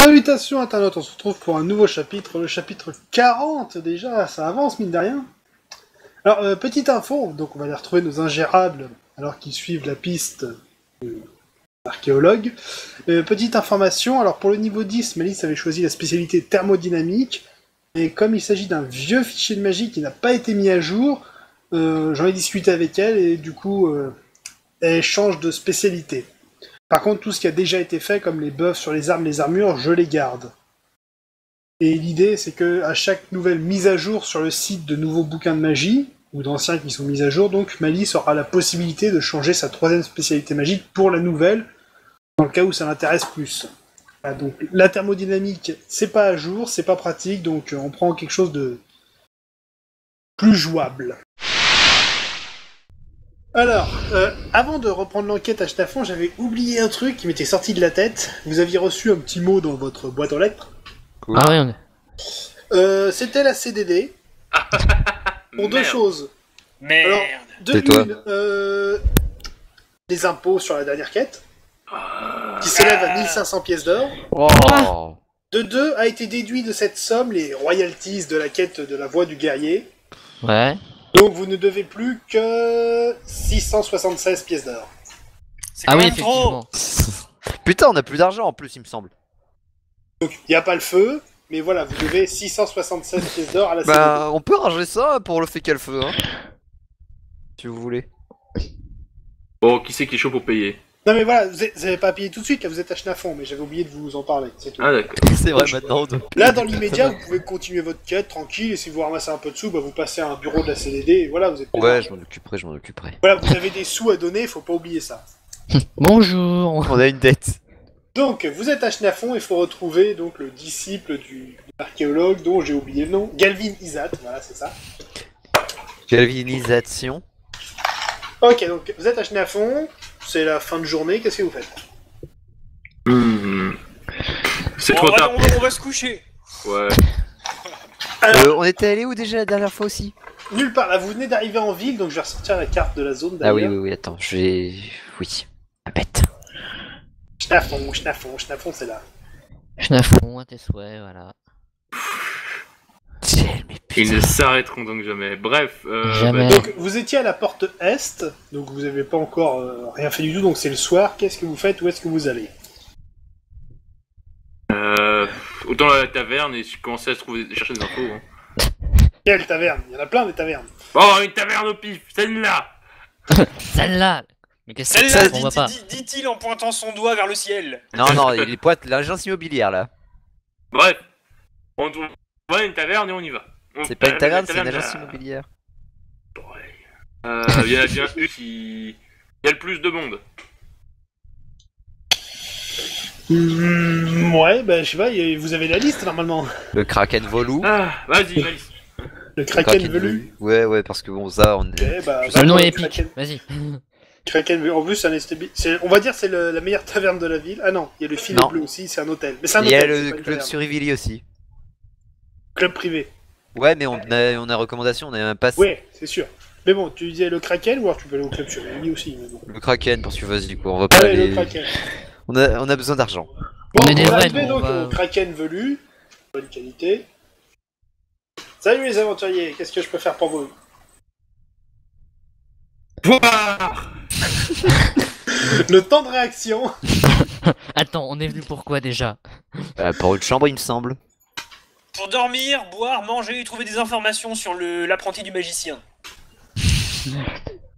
Salutations internautes, on se retrouve pour un nouveau chapitre, le chapitre 40 déjà, ça avance mine de rien. Alors, petite info, donc on va aller retrouver nos ingérables alors qu'ils suivent la piste archéologue. Petite information, alors pour le niveau 10, Malice avait choisi la spécialité thermodynamique, et comme il s'agit d'un vieux fichier de magie qui n'a pas été mis à jour, j'en ai discuté avec elle et du coup, elle change de spécialité. Par contre, tout ce qui a déjà été fait, comme les buffs sur les armes, les armures, je les garde. Et l'idée, c'est que à chaque nouvelle mise à jour sur le site de nouveaux bouquins de magie, ou d'anciens qui sont mis à jour, donc Malice aura la possibilité de changer sa troisième spécialité magique pour la nouvelle, dans le cas où ça l'intéresse plus. Voilà, donc la thermodynamique, c'est pas à jour, c'est pas pratique, donc on prend quelque chose de plus jouable. Alors, avant de reprendre l'enquête à Chenafon, j'avais oublié un truc qui m'était sorti de la tête. Vous aviez reçu un petit mot dans votre boîte aux lettres. Cool. Ah oui, on est... c'était la CDD. Pour deux choses. Merde. Alors, de une, les impôts sur la dernière quête, qui s'élèvent à 1500 pièces d'or. Oh. De deux, a été déduit de cette somme les royalties de la quête de la voie du guerrier. Ouais. Donc vous ne devez plus que 676 pièces d'or. C'est Ah quand oui, même trop. effectivement. Putain, on a plus d'argent en plus, il me semble. Donc il n'y a pas le feu, mais voilà, vous devez 676 pièces d'or à la CDD. Bah, on peut ranger ça pour le fait qu'il y a le feu, hein. Si vous voulez. Bon, qui c'est qui est chaud pour payer? Non mais voilà, vous avez pas payé tout de suite, là vous êtes à Chenafon, mais j'avais oublié de vous en parler, c'est tout. Ah d'accord. C'est vrai, maintenant. Donc... Là dans l'immédiat, vous pouvez continuer votre quête tranquille, et si vous ramassez un peu de sous, bah, vous passez à un bureau de la CDD, et voilà, vous êtes payé. Ouais, je m'en occuperai. Voilà, vous avez des sous à donner, faut pas oublier ça. Bonjour. On a une dette. Donc, vous êtes à Chenafon, il faut retrouver donc le disciple de l'archéologue, dont j'ai oublié le nom, Galvin Isat, voilà, c'est ça. Galvanisation. Ok, donc vous êtes à Chenafon, c'est la fin de journée, qu'est-ce que vous faites? C'est Bon, trop tard. on va se coucher. Ouais. Alors, On était allé où déjà la dernière fois aussi? nulle part, là vous venez d'arriver en ville, donc je vais ressortir la carte de la zone Ah d'ailleurs. oui, attends, je vais... Oui. Bête. Chenafon, c'est là. Chenafon, à tes souhaits, voilà. Mais Ils ne s'arrêteront donc jamais. Bref. Jamais. bah, Donc vous étiez à la porte est, donc vous avez pas encore rien fait du tout, donc c'est le soir, qu'est-ce que vous faites, où est-ce que vous allez? autant à la taverne et commencer à chercher des infos. Hein. Quelle taverne? Il y en a plein des tavernes. Oh, une taverne au pif, celle-là. Celle-là. Mais qu'est-ce que Celle-là, c'est qu'on voit pas? dit-il en pointant son doigt vers le ciel. Non, il pointe l'agence immobilière là. Bref. On trouve une taverne et on y va. C'est pas une taverne, c'est une là. agence immobilière. Il y en a bien une qui... Il y a le plus de monde. Ouais, bah je sais pas, vous avez la liste normalement. Le Kraken Volou. Ah, vas-y, Malice. Le Kraken velu. Ouais, parce que bon, ça, on est... Ok, bah, Le nom va, est le épique, Kraken. vas-y. Kraken velu. En plus, on va dire c'est la meilleure taverne de la ville. Ah non, il y a le filet Non. bleu aussi, c'est un hôtel. Mais c'est un Il y hôtel, a c'est le pas une club taverne. sur Ivily aussi. Club privé. Ouais, mais on a recommandation, on a un pass. Ouais, c'est sûr. Mais bon, tu disais le Kraken ou alors tu peux aller au club sur Ivry aussi. Mais bon. Le Kraken, parce que vas-y, quoi, on va pas Allez, aller... le Kraken. On a besoin d'argent. Bon, On est des va vrais, arriver bon, donc on va- au Kraken velu. Bonne qualité. Salut les aventuriers, qu'est-ce que je peux faire pour vous? Boire. Le temps de réaction. Attends, on est venu pourquoi déjà? Pour une chambre, il me semble. Pour dormir, boire, manger et trouver des informations sur l'apprenti du magicien.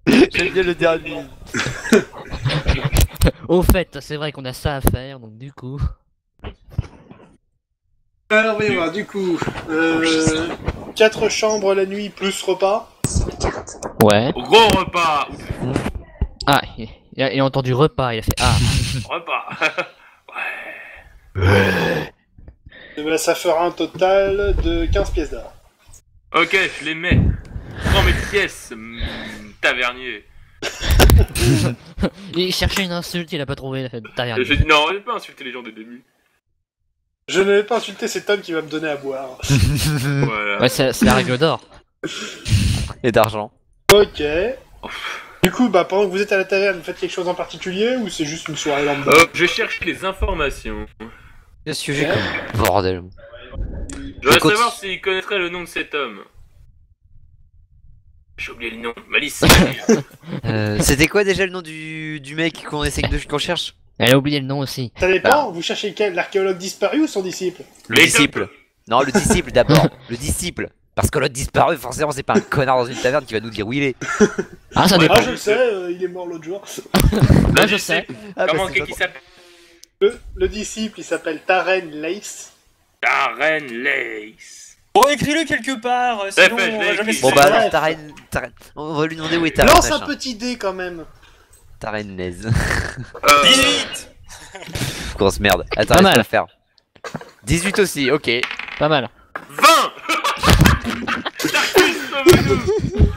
J'aime bien le dernier. Au fait, c'est vrai qu'on a ça à faire, donc du coup... Alors oui, bah, du coup, 4 chambres la nuit plus repas. Ouais. Gros repas. Ah, il a entendu repas, il a fait ah. Repas. Là, ça fera un total de 15 pièces d'or. Ok, je les mets. Prends mes pièces, tavernier. Il cherchait une insulte, il a pas trouvé, il a fait derrière. J'ai dit non, j'ai pas insulté les gens dès le début. Je ne vais pas insulter cet homme qui va me donner à boire. Voilà. Ouais, c'est la règle d'or. Et d'argent. Ok. Du coup, bah, pendant que vous êtes à la taverne, vous faites quelque chose en particulier ou c'est juste une soirée lambda? Je cherche les informations. Qu'est-ce que j'ai comme bordel. Je voudrais Écoute. savoir s'il connaîtrait le nom de cet homme. J'ai oublié le nom. Malice. C'était quoi déjà le nom du mec qu'on cherche? Elle a oublié le nom aussi. Ça dépend, vous cherchez quel? L'archéologue disparu ou son disciple? Le Les disciple. Non, le disciple d'abord. Le disciple. Parce que l'autre disparu, forcément, c'est pas un connard dans une taverne qui va nous dire où il est. Ah, ça dépend. Ah, je le sais, il est mort l'autre jour. Moi, je sais. Ah, bah, Comment c'est qu'est-ce pas qu'il bon. s'appelle? Le disciple, il s'appelle Taren Lace. Darren Lace. Bon, écris-le quelque part, sinon fait, je on l'ai va jamais écrit. se Bon faire. bah Bref. alors, Taren. On va lui demander où est Taren. Lance un machin. petit dé quand même. Taren Laze. 18. Grosse merde. Attends, Pas laisse mal. la faire. 18 aussi, ok. Pas mal. 20. Tarkus, sauve-nous.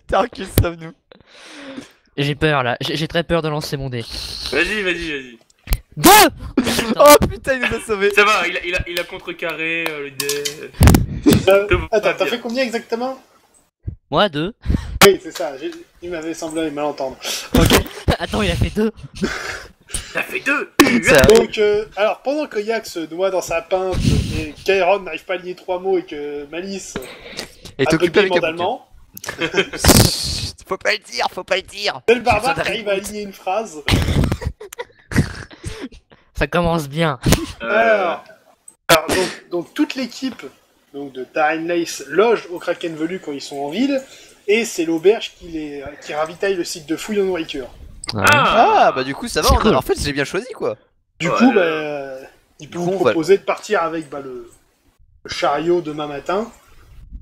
Tarkus, sauve-nous. J'ai peur là. J'ai très peur de lancer mon dé. Vas-y. 2. Oh putain, il nous a sauvés. Ça va, il a contrecarré le dé. Tout va Attends, t'as bien. fait combien exactement? Moi 2. Oui, c'est ça, il m'avait semblé mal entendre. Attends, il a fait 2. T'as fait 2. Ça Donc, alors, pendant que Yak se noie dans sa pinte et qu'Aeron n'arrive pas à lier 3 mots et que Malice Et a t'occupes avec un bouquin. mandalement, Faut pas le dire, faut pas le dire. c'est le barbare Ça qui arrive à t'arrive. aligner une phrase. Ça commence bien. Alors, donc toute l'équipe donc de Taren Lace loge au Kraken Velu quand ils sont en ville, et c'est l'auberge qui ravitaille le site de fouille en nourriture. Ah bah du coup ça va, C'est cool. en fait j'ai bien choisi quoi. Du Ouais. coup, il peut Du vous coup, on va- proposer de partir avec le chariot demain matin.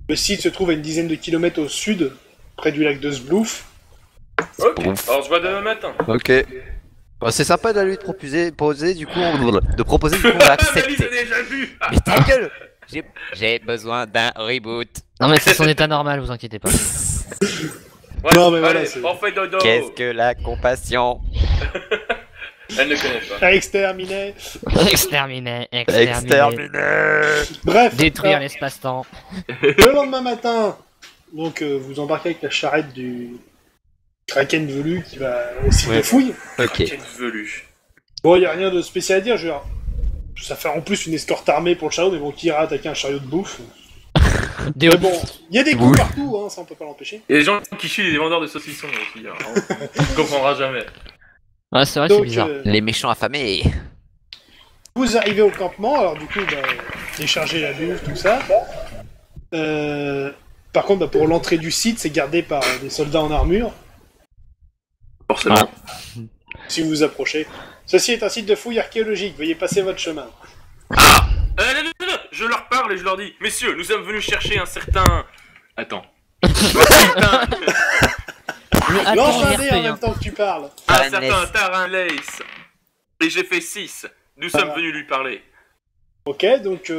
Le site se trouve à une dizaine de kilomètres au sud, près du lac de Sblouf. Ok, Ouf. alors on se voit demain matin. Ok. Bah, c'est sympa de lui proposer, du coup on va Malice accepter. a déjà vu. Mais ta gueule. J'ai besoin d'un reboot. Non mais c'est son état normal, vous inquiétez pas. Ouais, Non, mais voilà, allez, c'est- on fait dodo. Qu'est-ce que la compassion? Elle ne connaît pas. Exterminé. Exterminer. Bref, Détruire alors, l'espace-temps. le lendemain matin, donc vous embarquez avec la charrette du Kraken Velu qui va au site de Ouais. fouille. Ok. Quel velu. Bon, il n'y a rien de spécial à dire, je veux dire, ça fait en plus une escorte armée pour le chariot, mais bon, qui ira attaquer un chariot de bouffe? Des Mais bon, il y a des coups Oui. partout, hein, ça on peut pas l'empêcher. Il y a des gens qui chient des vendeurs de saucissons aussi. Hein. On comprendra jamais. Ouais, c'est vrai que c'est Donc, bizarre. Les méchants affamés. vous arrivez au campement, alors du coup, déchargez la bouffe, tout ça. Par contre, pour l'entrée du site, c'est gardé par des soldats en armure, Forcément. si vous vous approchez. Ceci est un site de fouille archéologique, veuillez passer votre chemin. Non, je leur parle et je leur dis, messieurs, nous sommes venus chercher un certain... Attends. Un certain Lance un RP, dé en hein. même temps que tu parles. Taren certain Lace. Taren Lace. Et j'ai fait 6. Nous sommes venus lui parler. Ok, donc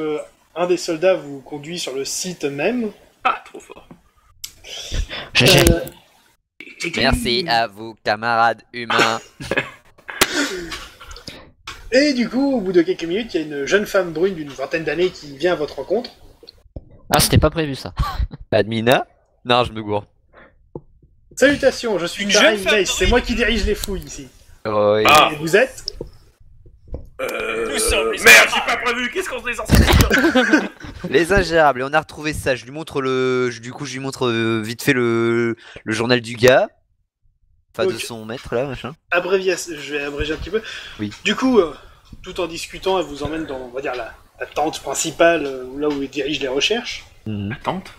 un des soldats vous conduit sur le site même. Ah, trop fort. GG. Merci à vous, camarades humains. Et du coup, au bout de quelques minutes, il y a une jeune femme brune d'une vingtaine d'années qui vient à votre rencontre. Ah, c'était pas prévu ça. Admina? Non, je me gourre. Salutations, je suis Une Taren jeune femme Lace, c'est brune. moi qui dirige les fouilles ici. Oh, oui. Ah. Et vous êtes? Nous sommes les Merde, Sahara. j'ai pas prévu, qu'est-ce qu'on est censé dire? Les ingérables, et on a retrouvé ça. Je lui montre je lui montre vite fait le journal du gars. Enfin, de Ok. son maître là, machin. Je vais abréger un petit peu. Oui. Du coup, tout en discutant, elle vous emmène dans, on va dire, la tente principale, là où elle dirige les recherches. Tante.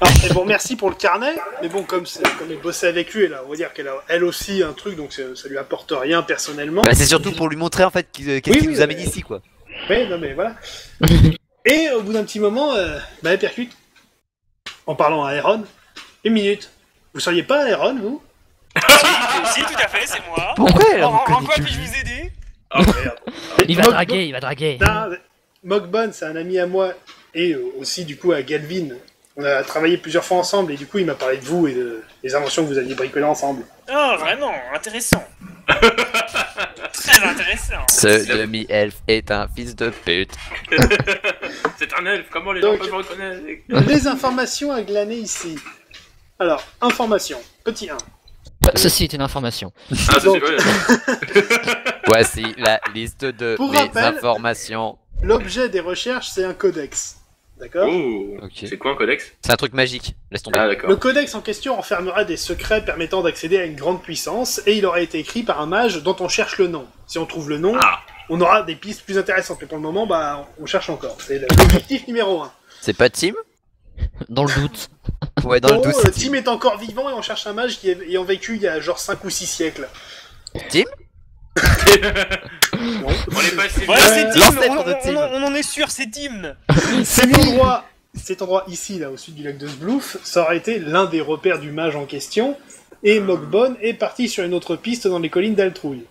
Alors, et bon, merci pour le carnet, mais bon, comme elle bossait avec lui, on va dire qu'elle a elle aussi un truc, donc ça lui apporte rien personnellement. Bah, c'est surtout pour lui montrer en fait qu'est-ce Oui, qui oui, nous amène mais- ici quoi. Ouais, non mais voilà. Et au bout d'un petit moment, elle percute, en parlant à Aaron. Une minute. Vous seriez pas Aaron, vous? Si, tout à fait, c'est moi. Pourquoi elle En me connaît quoi que puis-je lui vous aider? Oh merde. Il va Mog- draguer, il va draguer. Non, Mogbon, c'est un ami à moi, et aussi du coup à Galvin. On a travaillé plusieurs fois ensemble, et du coup il m'a parlé de vous et des inventions que vous aviez bricolées ensemble. Oh, vraiment, intéressant. Très intéressant. Ce demi-elfe est un fils de pute. C'est un elfe, comment les gens Donc- peuvent reconnaître? Les informations à glaner ici. Alors, information, petit 1. Ceci est une information. Ah, Donc- c'est ouais. Voici la liste de Pour mes rappel- informations. L'objet des recherches, c'est un codex. D'accord? Oh, Ok. c'est quoi un codex? C'est un truc magique, laisse tomber. Ah, Le d'accord. codex en question renfermera des secrets permettant d'accéder à une grande puissance, et il aura été écrit par un mage dont on cherche le nom. Si on trouve le nom, Ah, on aura des pistes plus intéressantes, mais pour le moment, bah, on cherche encore. C'est l'objectif numéro 1. C'est pas Tim? Dans le doute. Ouais, dans le doute, c'est Tim est encore vivant et on cherche un mage qui est ayant vécu il y a genre 5 ou 6 siècles. Tim. on est passé Ouais, c'est Tim, l'ancêtre de Tim. on en est sûr, c'est Tim. Cet endroit ici, là, au sud du lac de Sblouf, ça aurait été l'un des repères du mage en question, et Mogbon est parti sur une autre piste dans les collines d'Altrouille.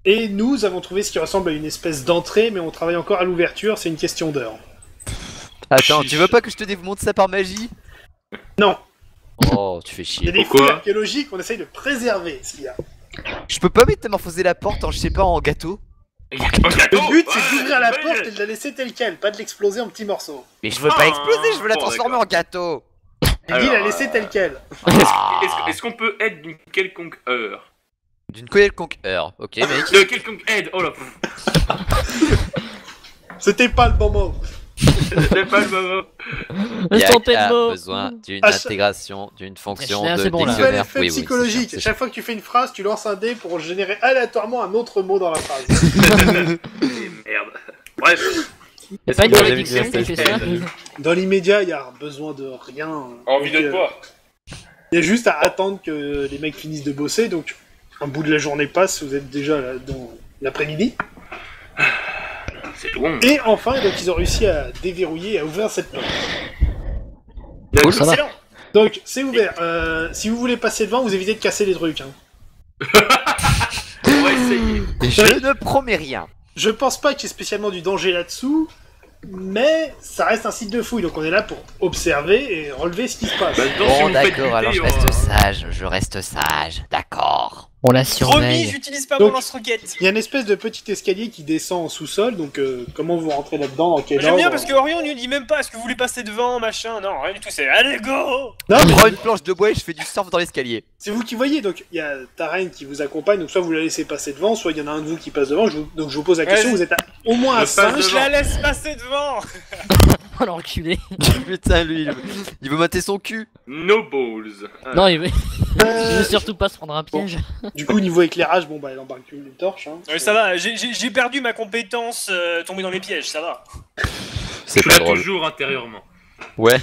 Et nous avons trouvé ce qui ressemble à une espèce d'entrée, mais on travaille encore à l'ouverture, c'est une question d'heure. Attends, tu veux pas que je te démonte ça par magie? Non, Oh, tu fais il y a chier. des Pourquoi fouilles archéologiques qu'on essaye de préserver, ce qu'il y a. Je peux pas métamorphoser la porte en, je sais pas, en gâteau? Il y a un gâteau. Le but, c'est Ouais, d'ouvrir la bonne porte idée. et de la laisser telle quelle, pas de l'exploser en petits morceaux. Mais je veux pas Ah, exploser, je veux la bon, transformer en gâteau. Il dit la Alors, laisser telle quelle. Est-ce qu'on peut être d'une quelconque heure? D'une quelconque heure, ok mec. De quelconque aide. Oh là. C'était pas le bon mot. C'est pas le moment. Instant Yak a mot. besoin d'une Ah, intégration d'une fonction Là, de c'est bon, là. Il fait dictionnaire. l'effet Oui, oui, c'est psychologique. sûr, c'est Chaque fois que tu fais une phrase, tu lances un dé pour générer aléatoirement un autre mot dans la phrase. Merde. Bref. Y'a pas une que- malédiction qui fait ça? Dans l'immédiat, il y a besoin de rien. Envie Donc, de quoi? Il y a juste à attendre que les mecs finissent de bosser, donc un bout de la journée passe, vous êtes déjà là dans l'après-midi. C'est long. Et enfin, donc ils ont réussi à déverrouiller et à ouvrir cette porte. Cool, ça va. Excellent. Donc c'est ouvert. Si vous voulez passer devant, vous évitez de casser les trucs. Hein. On va essayer. Je ne promets rien. Je pense pas qu'il y ait spécialement du danger là-dessous, mais ça reste un site de fouille, donc on est là pour observer et relever ce qui se passe. Bah, donc, si Bon vous faites d'accord, alors buter, je reste sage, d'accord. On la Promis, surveille. j'utilise pas Donc- mon lance-roquette. Il y a une espèce de petit escalier qui descend en sous-sol, donc comment vous rentrez là-dedans, en quel J'aime bien ordre parce que Orion ne dit même pas est-ce que vous voulez passer devant, machin. Non, rien du tout, c'est allez go. Non, Je mais prends une planche de bois et je fais du surf dans l'escalier. c'est vous qui voyez, donc il y a Taren qui vous accompagne, donc soit vous la laissez passer devant, soit il y en a un de vous qui passe devant, donc je vous pose la question, Vas-y. vous êtes au moins à Je passe 5, Je la laisse passer devant. Oh l'enculé. Putain, lui, il veut mater son cul. No balls. Non, il veut surtout pas se prendre un piège. Du coup, niveau éclairage, bon bah elle embarque une torche. Hein. Ça va, j'ai perdu ma compétence tomber dans les pièges, ça va. C'est Tu pas l'as drôle. toujours intérieurement. Ouais.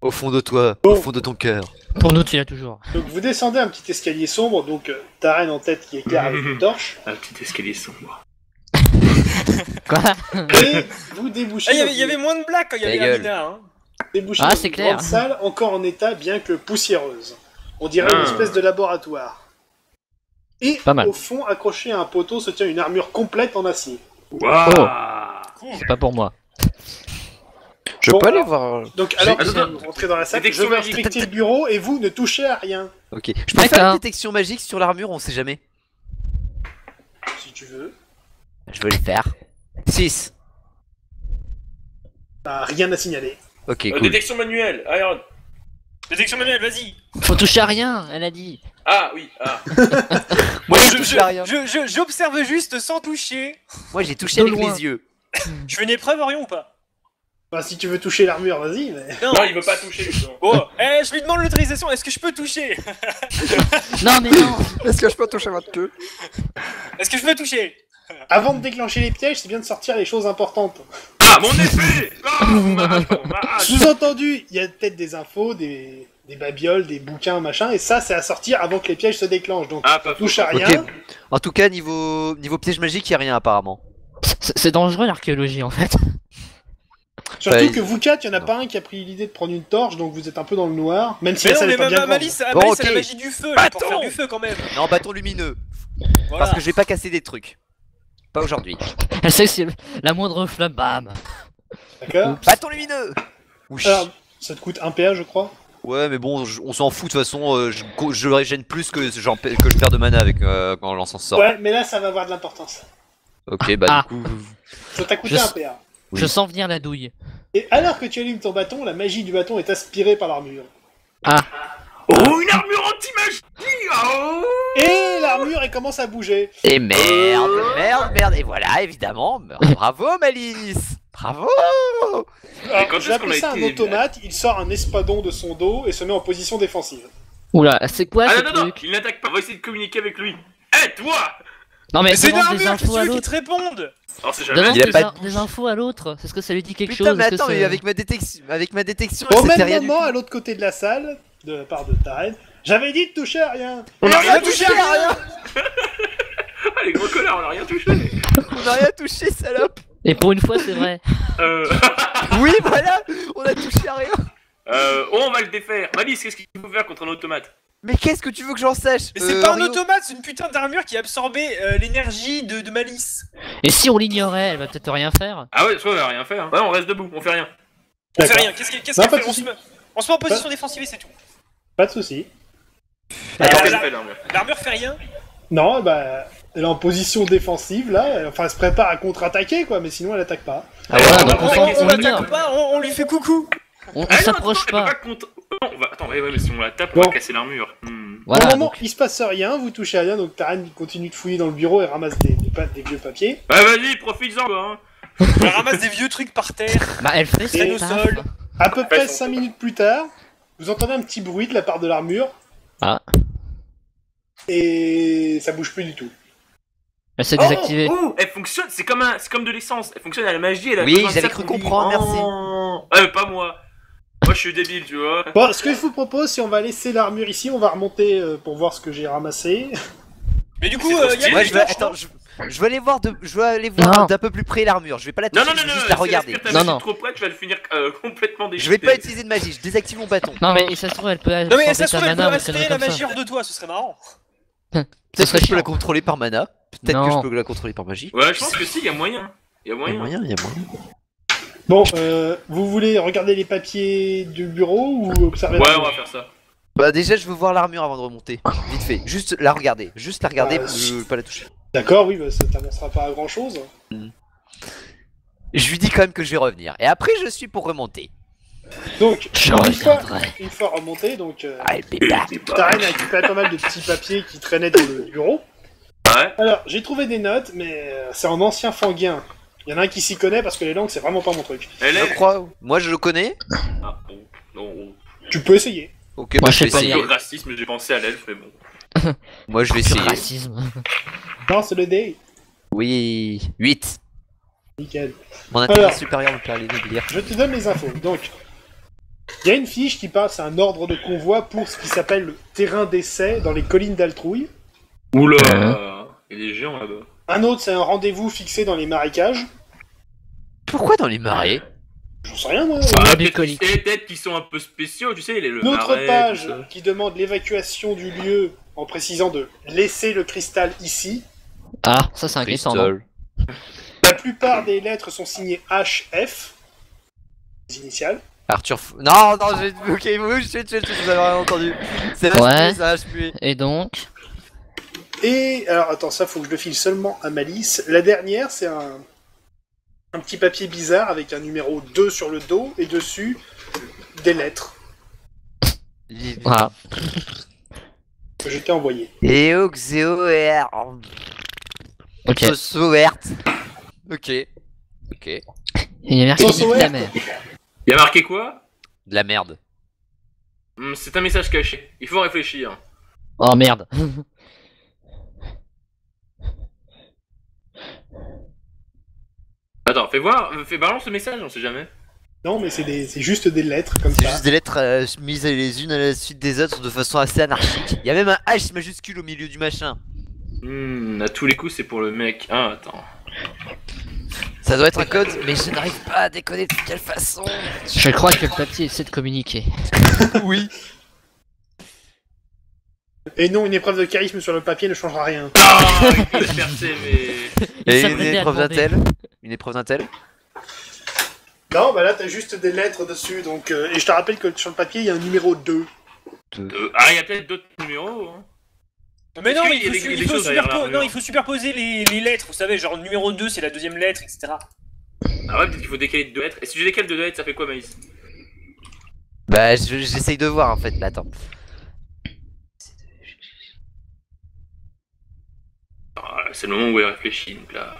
Au fond de toi, au fond de ton cœur. Pour nous, tu l'as toujours. Donc vous descendez un petit escalier sombre, donc Taren en tête qui éclaire avec une torche, Un petit escalier sombre. Quoi? et vous débouchez, Ah, il dans y avait moins de blagues quand il y Ta avait gueule. Amina, hein. débouchez Ah, dans c'est une clair. grande salle encore en état bien que poussiéreuse. On dirait une Ah. espèce de laboratoire. Et Pas mal. au fond, accroché à un poteau, se tient une armure complète en acier. Waouh. Cool. C'est pas pour moi. Je Bon, peux aller alors- voir. Donc alors que Attends, vous rentrez dans la salle, détection je vais magique. inspecter le bureau et vous ne touchez à rien, Ok. Je peux faire D'accord. une détection magique sur l'armure, on sait jamais. si tu veux. Je veux le faire. 6. Bah, rien à signaler. Ok, cool. Détection manuelle. Iron. Détection manuelle, vas-y. Faut toucher à rien, elle a dit. Ah oui. Ah. Moi, j'ai Je- touché à rien. J'observe juste sans toucher. Moi, j'ai touché De avec loin. les yeux. Je fais une épreuve, Orion, ou pas? Bah, si tu veux toucher l'armure, vas-y, mais... Non. Non, il veut pas toucher justement. Oh, je lui demande l'autorisation, est-ce que je peux toucher? Non, mais non. Est-ce que je peux toucher votre queue? Est-ce que je peux toucher? Avant de déclencher les pièges, c'est bien de sortir les choses importantes. Ah, mon épée. Ah, ma hache. Sous-entendu, il y a peut-être des infos, des babioles, des bouquins, machin, et ça, c'est à sortir avant que les pièges se déclenchent. Donc, Ah, pas faux. touche à rien. Ok. En tout cas, niveau piège magique, y a rien apparemment. C'est dangereux l'archéologie en fait. Surtout Bah, que vous quatre, il n'y en a pas un qui a pris l'idée de prendre une torche, donc vous êtes un peu dans le noir, même si Mais la non, salle mais est pas bien grande. Malice, Bon, Malice, c'est ok. la magie du feu, là, pour Bâton. faire du feu quand même. Non, bâton lumineux. Voilà. Parce que je vais pas casser des trucs. Pas aujourd'hui. Elle sait que c'est la moindre flamme, bam. D'accord. Bâton lumineux. Oui. Alors, ça te coûte 1 PA, je crois. Ouais, mais bon, on s'en fout de toute façon. Je régène plus que je perds de mana avec quand l'encens sort. Ouais, mais là, ça va avoir de l'importance. Ok, bah Ah. du coup. Ça t'a coûté Je 1 sais. PA. Oui. Je sens venir la douille. Et alors que tu allumes ton bâton, la magie du bâton est aspirée par l'armure. Ah. Oh, une armure anti-magie. Oh. Et l'armure, elle commence à bouger. Et merde. Et voilà, évidemment. Bravo, Malice. Bravo. Alors, quand est-ce j'ai appelé qu'on a ça un été- automate, il sort un espadon de son dos et se met en position défensive. Oula, c'est quoi Ah ce non, truc? il n'attaque pas. On va essayer de communiquer avec lui. Eh, toi. Non mais Mais c'est une demande des armure, qu'est-ce que infos tu à veux qu'il l'autre. te réponde? Alors, c'est jamais. Demande Il a des, pas des infos à l'autre. Est-ce que ça lui dit quelque Putain, chose? mais Est-ce que attends, mais c'est- avec ma détection, Au c'était même rien du moment, tout. à l'autre côté de la salle, de la part de Taren, j'avais dit de toucher à rien. On a rien touché touché. à rien. Ah, les gros connards, on a rien touché. On a rien touché, salope. Et pour une fois, c'est vrai. Euh... Oui, voilà, on a touché à rien. Oh, on va le défaire. Malice, qu'est-ce qu'il faut faire contre un automate? Mais qu'est-ce que tu veux que j'en sache? Mais c'est pas un Rio automate, c'est une putain d'armure qui a absorbé l'énergie de Malice. Et si on l'ignorait, elle va peut-être rien faire. Ah ouais, soit on va rien faire. Ouais, on reste debout, on fait rien. On fait D'accord. rien, qu'est-ce Non, qu'elle pas fait? de soucis. On se met en position défensive et c'est tout. Pas de soucis. Attends, la- qu'est-ce qu'elle fait l'armure? L'armure fait rien. Non, bah, elle est en position défensive là, enfin elle se prépare à contre-attaquer quoi, mais sinon elle attaque pas. Ah voilà, on donc va on, attaquer on son l'ignore. l'attaque pas, on lui fait coucou. On Ah non, s'approche attends, elle pas. peut contre... Non, on va... Attends, ouais, mais si on la tape, on Bon. va casser l'armure. Voilà. Pour le moment, donc- il se passe rien, vous touchez à rien, donc Taren continue de fouiller dans le bureau et ramasse des vieux papiers. Bah vas-y, profites-en, quoi. Hein. Elle ramasse des vieux trucs par terre. Bah elle fait Traîne son au taf. sol. À peu près son 5 tour. minutes plus tard, vous entendez un petit bruit de la part de l'armure. Ah. Et ça bouge plus du tout. Elle s'est désactivée. Oh, elle fonctionne, c'est comme de l'essence. Elle fonctionne à la magie, elle a Oui, besoin de j'avais ça cru pour comprendre, vivre. Pas moi. Moi, je suis débile, tu vois. Bon, ce que je vous propose, c'est on va laisser l'armure ici, on va remonter pour voir ce que j'ai ramassé. Mais du coup, C'est trop il y a stylé. Ouais, une je vais, torche, attends, non je vais aller voir Non. d'un peu plus près l'armure. Je vais pas la Non, toucher, non, non, je vais non, juste la si regarder. respire ta Non, magie non. trop près, tu vas le finir complètement déchiqueté. Je vais pas utiliser de magie, je désactive mon bâton. Non mais ça se trouve elle peut Non mais absorber ça se ta trouve, elle peut mana ou une rester connerie la comme ça. magie hors de toi, ce serait marrant. Ça Peut-être serait que je peux la chiant. contrôler par mana. Peut-être que Non. je peux la contrôler par magie. Ouais, je pense que si, il y a moyen. Il y a Il y a moyen. moyen, il y a moyen. Bon, vous voulez regarder les papiers du bureau ou observer Ouais, l'armure on va faire ça. Bah déjà, je veux voir l'armure avant de remonter. Vite fait, juste la regarder, Bah, je veux pas la toucher. D'accord, oui, bah, ça t'avancera pas à grand chose. Je lui dis quand même que je vais revenir. Et après, je suis pour remonter. Donc, Je reviendrai. une fois remonté, donc Allez, pépère. Taren a récupéré pas mal de petits papiers qui traînaient dans le bureau. Ouais. Alors, j'ai trouvé des notes, mais c'est en ancien fanguin. Il y en a un qui s'y connaît parce que les langues, c'est vraiment pas mon truc. Elle Je est. crois. Moi, je le connais. Ah, bon. Non. Tu peux essayer. Ok, Moi, bah, je je vais sais pas C'est essayer. le racisme, j'ai pensé à l'elfe, mais bon. Moi, je vais Pur essayer. racisme. Non, c'est le dé. Oui, 8. Nickel. Mon intelligence Alors. supérieure me permet de lire. Je te donne les infos. Donc, il y a une fiche qui passe à un ordre de convoi pour ce qui s'appelle le terrain d'essai dans les collines d'Altrouille. Oula. Il y a des géants là-bas. Un autre, c'est un rendez-vous fixé dans les marécages. Pourquoi dans les marais? J'en sais rien, moi. Ah, peut-être bucolique. peut-être qu'ils sont un peu spéciaux, tu sais, le Une autre marais, page tout ça. qui demande l'évacuation du lieu en précisant de laisser le cristal ici. Ah, ça c'est inquiétant. non Crystal. La plupart des lettres sont signées HF, les initiales. Arthur. Non, non, j'ai. Ok, oui, vous avez rien entendu. C'est un Ouais. HPU, c'est un HPU. Et donc Et alors, attends, ça faut que je le file seulement à Malice. La dernière, c'est un petit papier bizarre avec un numéro 2 sur le dos et dessus des lettres voilà. que je t'ai envoyées. Eo, Xeo, R. Ok. Soso, Wert. Ok. Ok. Il y a marqué Sauce de la ouverte. mer. Il y a marqué quoi? De la merde. C'est un message caché. Il faut réfléchir. Oh merde. Attends, fais voir, fais balance le message, on sait jamais. Non, mais c'est juste des lettres comme C'est ça. juste des lettres mises les unes à la suite des autres de façon assez anarchique. Il y a même un H majuscule au milieu du machin. À tous les coups, c'est pour le mec. Ah, attends. Ça doit être un code, mais je n'arrive pas à décoder de quelle façon. Je crois que le papier essaie de communiquer. Oui. Et non, une épreuve de charisme sur le papier ne changera rien. Ah, il est percé, mais. Il Et une s'apprêtait à épreuve d'un demander. tel. Une épreuve d'un tel. Non, bah là t'as juste des lettres dessus, donc et je te rappelle que sur le papier il y a un numéro 2. Ah, il y a peut-être d'autres numéros. Hein. Mais non, Est-ce mais qu'il y a des- des il faut choses derrière superposer, l'armure non, il faut superposer les lettres, vous savez, genre le numéro 2 c'est la deuxième lettre, etc. Ah ouais, peut-être qu'il faut décaler de 2 lettres. Et si je décale de 2 lettres, ça fait quoi, Maïs? Bah, j'essaye de voir en fait, là, attends. C'est le moment où elle réfléchit, donc là...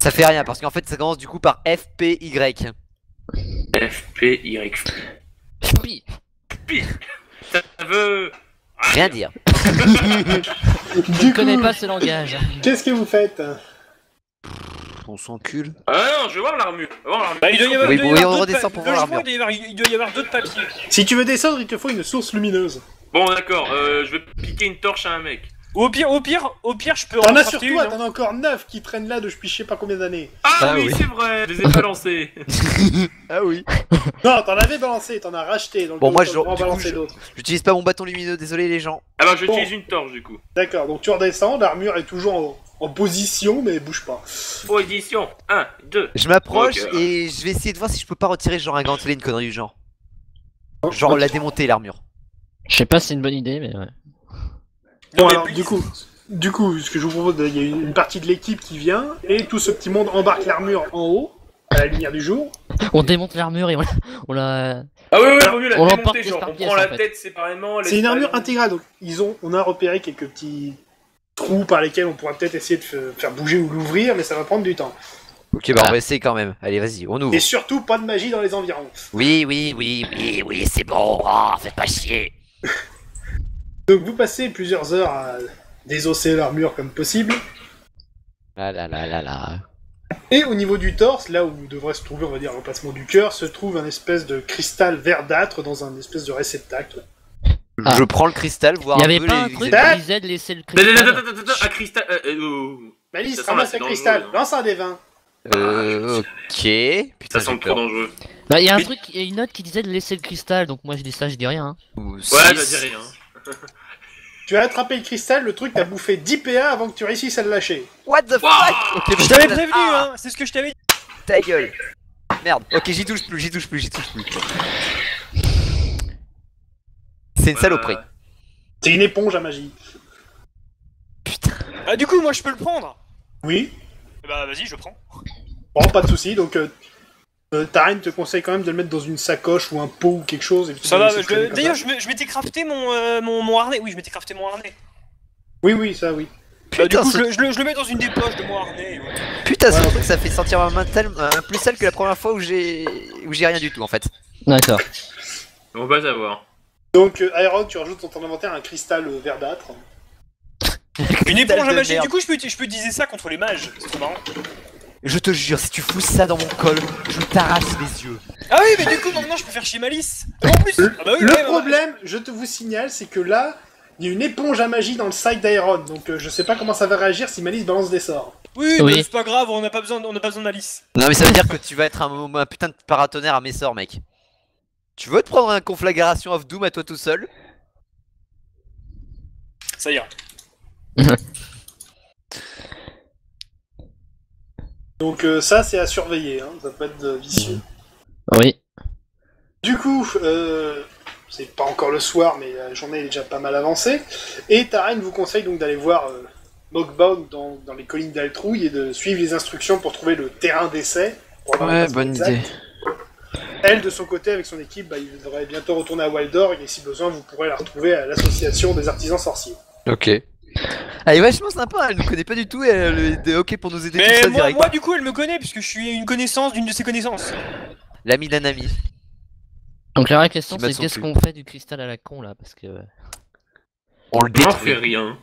Ça fait rien, parce qu'en fait, ça commence du coup par FPY. FPY... Oui. Pi. Ça veut... Rien dire. Je ne connais pas ce langage. Qu'est-ce que vous faites? On s'encule. Ah non, je veux voir l'armure. Bah, il doit y avoir, Oui, il doit y oui, avoir on d'autres redescend pa- pour voir logiquement, l'armure. il doit y avoir d'autres papiers. Si tu veux descendre, il te faut une source lumineuse. Bon, d'accord, je vais piquer une torche à un mec. Ou au pire, je peux en T'en as sur crafter une. toi, hein. t'en as encore 9 qui traînent là depuis je sais pas combien d'années. Ah, Ah oui, oui. c'est vrai, je les ai pas lancés. Ah oui. Non, t'en avais balancé, t'en as racheté. Donc Bon, moi, je du coup, balancer d'autres. J'utilise pas mon bâton lumineux, désolé les gens. Alors, je Bon. utilise une torche, du coup. D'accord, donc tu redescends, l'armure est toujours en position, mais elle bouge pas. Position 1, 2. Je m'approche Ok. et je vais essayer de voir si je peux pas retirer genre un gantelet, une connerie du genre. Genre la démonter l'armure. Je sais pas si c'est une bonne idée, mais ouais. Bon, Non, mais alors, puis- du coup, ce que je vous propose, il y a une partie de l'équipe qui vient, et tout ce petit monde embarque l'armure en haut, à la lumière du jour. On démonte l'armure et on la... Ah oui, vaut mieux la On l'emporte démonter, pièce genre, par on pièce, prend en la fait. tête séparément. C'est une armure l'espalme. intégrale, donc on a repéré quelques petits trous par lesquels on pourra peut-être essayer de faire bouger ou l'ouvrir, mais ça va prendre du temps. Ok, bah on va essayer quand même. Allez, vas-y, on ouvre. Et surtout, pas de magie dans les environs. Oui, c'est bon. Oh, fais pas chier. Donc vous passez plusieurs heures à désosser l'armure comme possible, Ah là là là là. et au niveau du torse, là où devrait se trouver, on va dire, l'emplacement du cœur, se trouve un espèce de cristal verdâtre dans un espèce de réceptacle. Ah. Je prends le cristal, voir Il y un avait peu pas un les... truc Ah. qui disait de laisser le Attends, cristal. un cristal. Malice, Ça sent ramasse là, le c'est cristal, dangereux, hein. lance un des 20. Ok. Putain, Ça sent j'ai trop peur. dangereux. Bah, il y a un Mais- truc, il y a une note qui disait de laisser le cristal, donc moi je dis ça, je dis rien. Hein. Ou Ouais, six. bah dis rien. Tu as attrapé le cristal, le truc t'a bouffé 10 PA avant que tu réussisses à le lâcher. What the fuck. Wouah. Ok, bah, Je t'avais la- prévenu, Ah, hein. C'est ce que je t'avais dit. ta gueule. Merde. Ok, j'y touche plus. C'est une saloperie. C'est une éponge à magie. Putain. Ah, du coup, moi, je peux le prendre. Oui, Bah, vas-y, je le prends. bon, pas de soucis, donc Taren te conseille quand même de le mettre dans une sacoche ou un pot ou quelque chose. Et puis Ça de va. laisser traîner comme D'ailleurs, ça. je m'étais crafté mon harnais. Oui, je m'étais crafté mon harnais. Oui, ça oui. Bah, du Putain, coup, ce... je le mets dans une des poches de mon harnais. et voilà. Putain, ce Ouais. truc, ça fait sentir ma main plus sale que la première fois où j'ai rien du tout en fait. D'accord. On va savoir. Donc, Iron, tu rajoutes dans ton inventaire un cristal verdâtre. Une éponge à de magie. merde. Du coup, je peux utiliser ça contre les mages. C'est trop marrant. Je te jure, si tu fous ça dans mon col, je t'arrache les yeux. Ah oui, mais du coup, maintenant, je peux faire chez Malice. En plus. Ah bah oui, Le ouais, problème, je te vous signale, c'est que là, il y a une éponge à magie dans le side d'Iron. Donc, je sais pas comment ça va réagir si Malice balance des sorts. Oui, Oui. mais c'est pas grave. On n'a pas besoin de Malice. Non mais ça veut dire que tu vas être un putain de paratonnerre à mes sorts, mec. Tu veux te prendre un conflagration of Doom à toi tout seul? Ça ira. Donc, ça, c'est à surveiller. Hein. Ça peut être vicieux. Oui. Du coup, c'est pas encore le soir, mais la journée est déjà pas mal avancée. Et Taren vous conseille donc d'aller voir Mogbound dans les collines d'Altrouille et de suivre les instructions pour trouver le terrain d'essai. pour avoir l'emplacement exact. Elle, de son côté, avec son équipe, bah, il devrait bientôt retourner à Waldorg et si besoin, vous pourrez la retrouver à l'association des artisans sorciers. Ok. Elle est vachement sympa, elle nous connaît pas du tout et elle est ok pour nous aider tout Mais ça moi, direct. moi, du coup, elle me connaît puisque je suis une connaissance d'une de ses connaissances. L'ami d'un ami. Donc la vraie question Qui m'a c'est son qu'est-ce cul. qu'on fait du cristal à la con là, parce que... On le On en fait détruit. rien.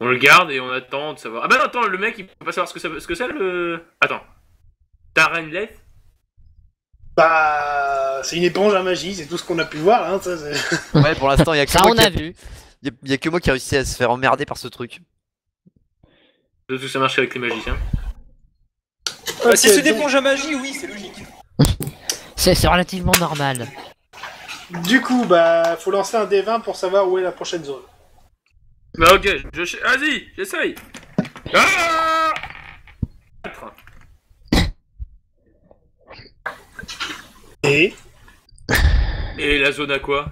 On le garde et on attend de savoir. Ah bah non, attends, le mec il peut pas savoir ce que c'est le. Attends. Taren Leth. Bah, c'est une éponge à magie, c'est tout ce qu'on a pu voir. Hein, ça, c'est- Ouais, pour l'instant, il y a que Ça moi on qui a vu. y a que moi qui a réussi à se faire emmerder par ce truc. De tout ça marche avec les magiciens. Ok, Si c'est des donc, éponges à magie, oui, c'est logique. C'est relativement normal. du coup, bah, faut lancer un D20 pour savoir où est la prochaine zone. Bah ok, vas-y, j'essaye. Ah 4. Et Et la zone à quoi?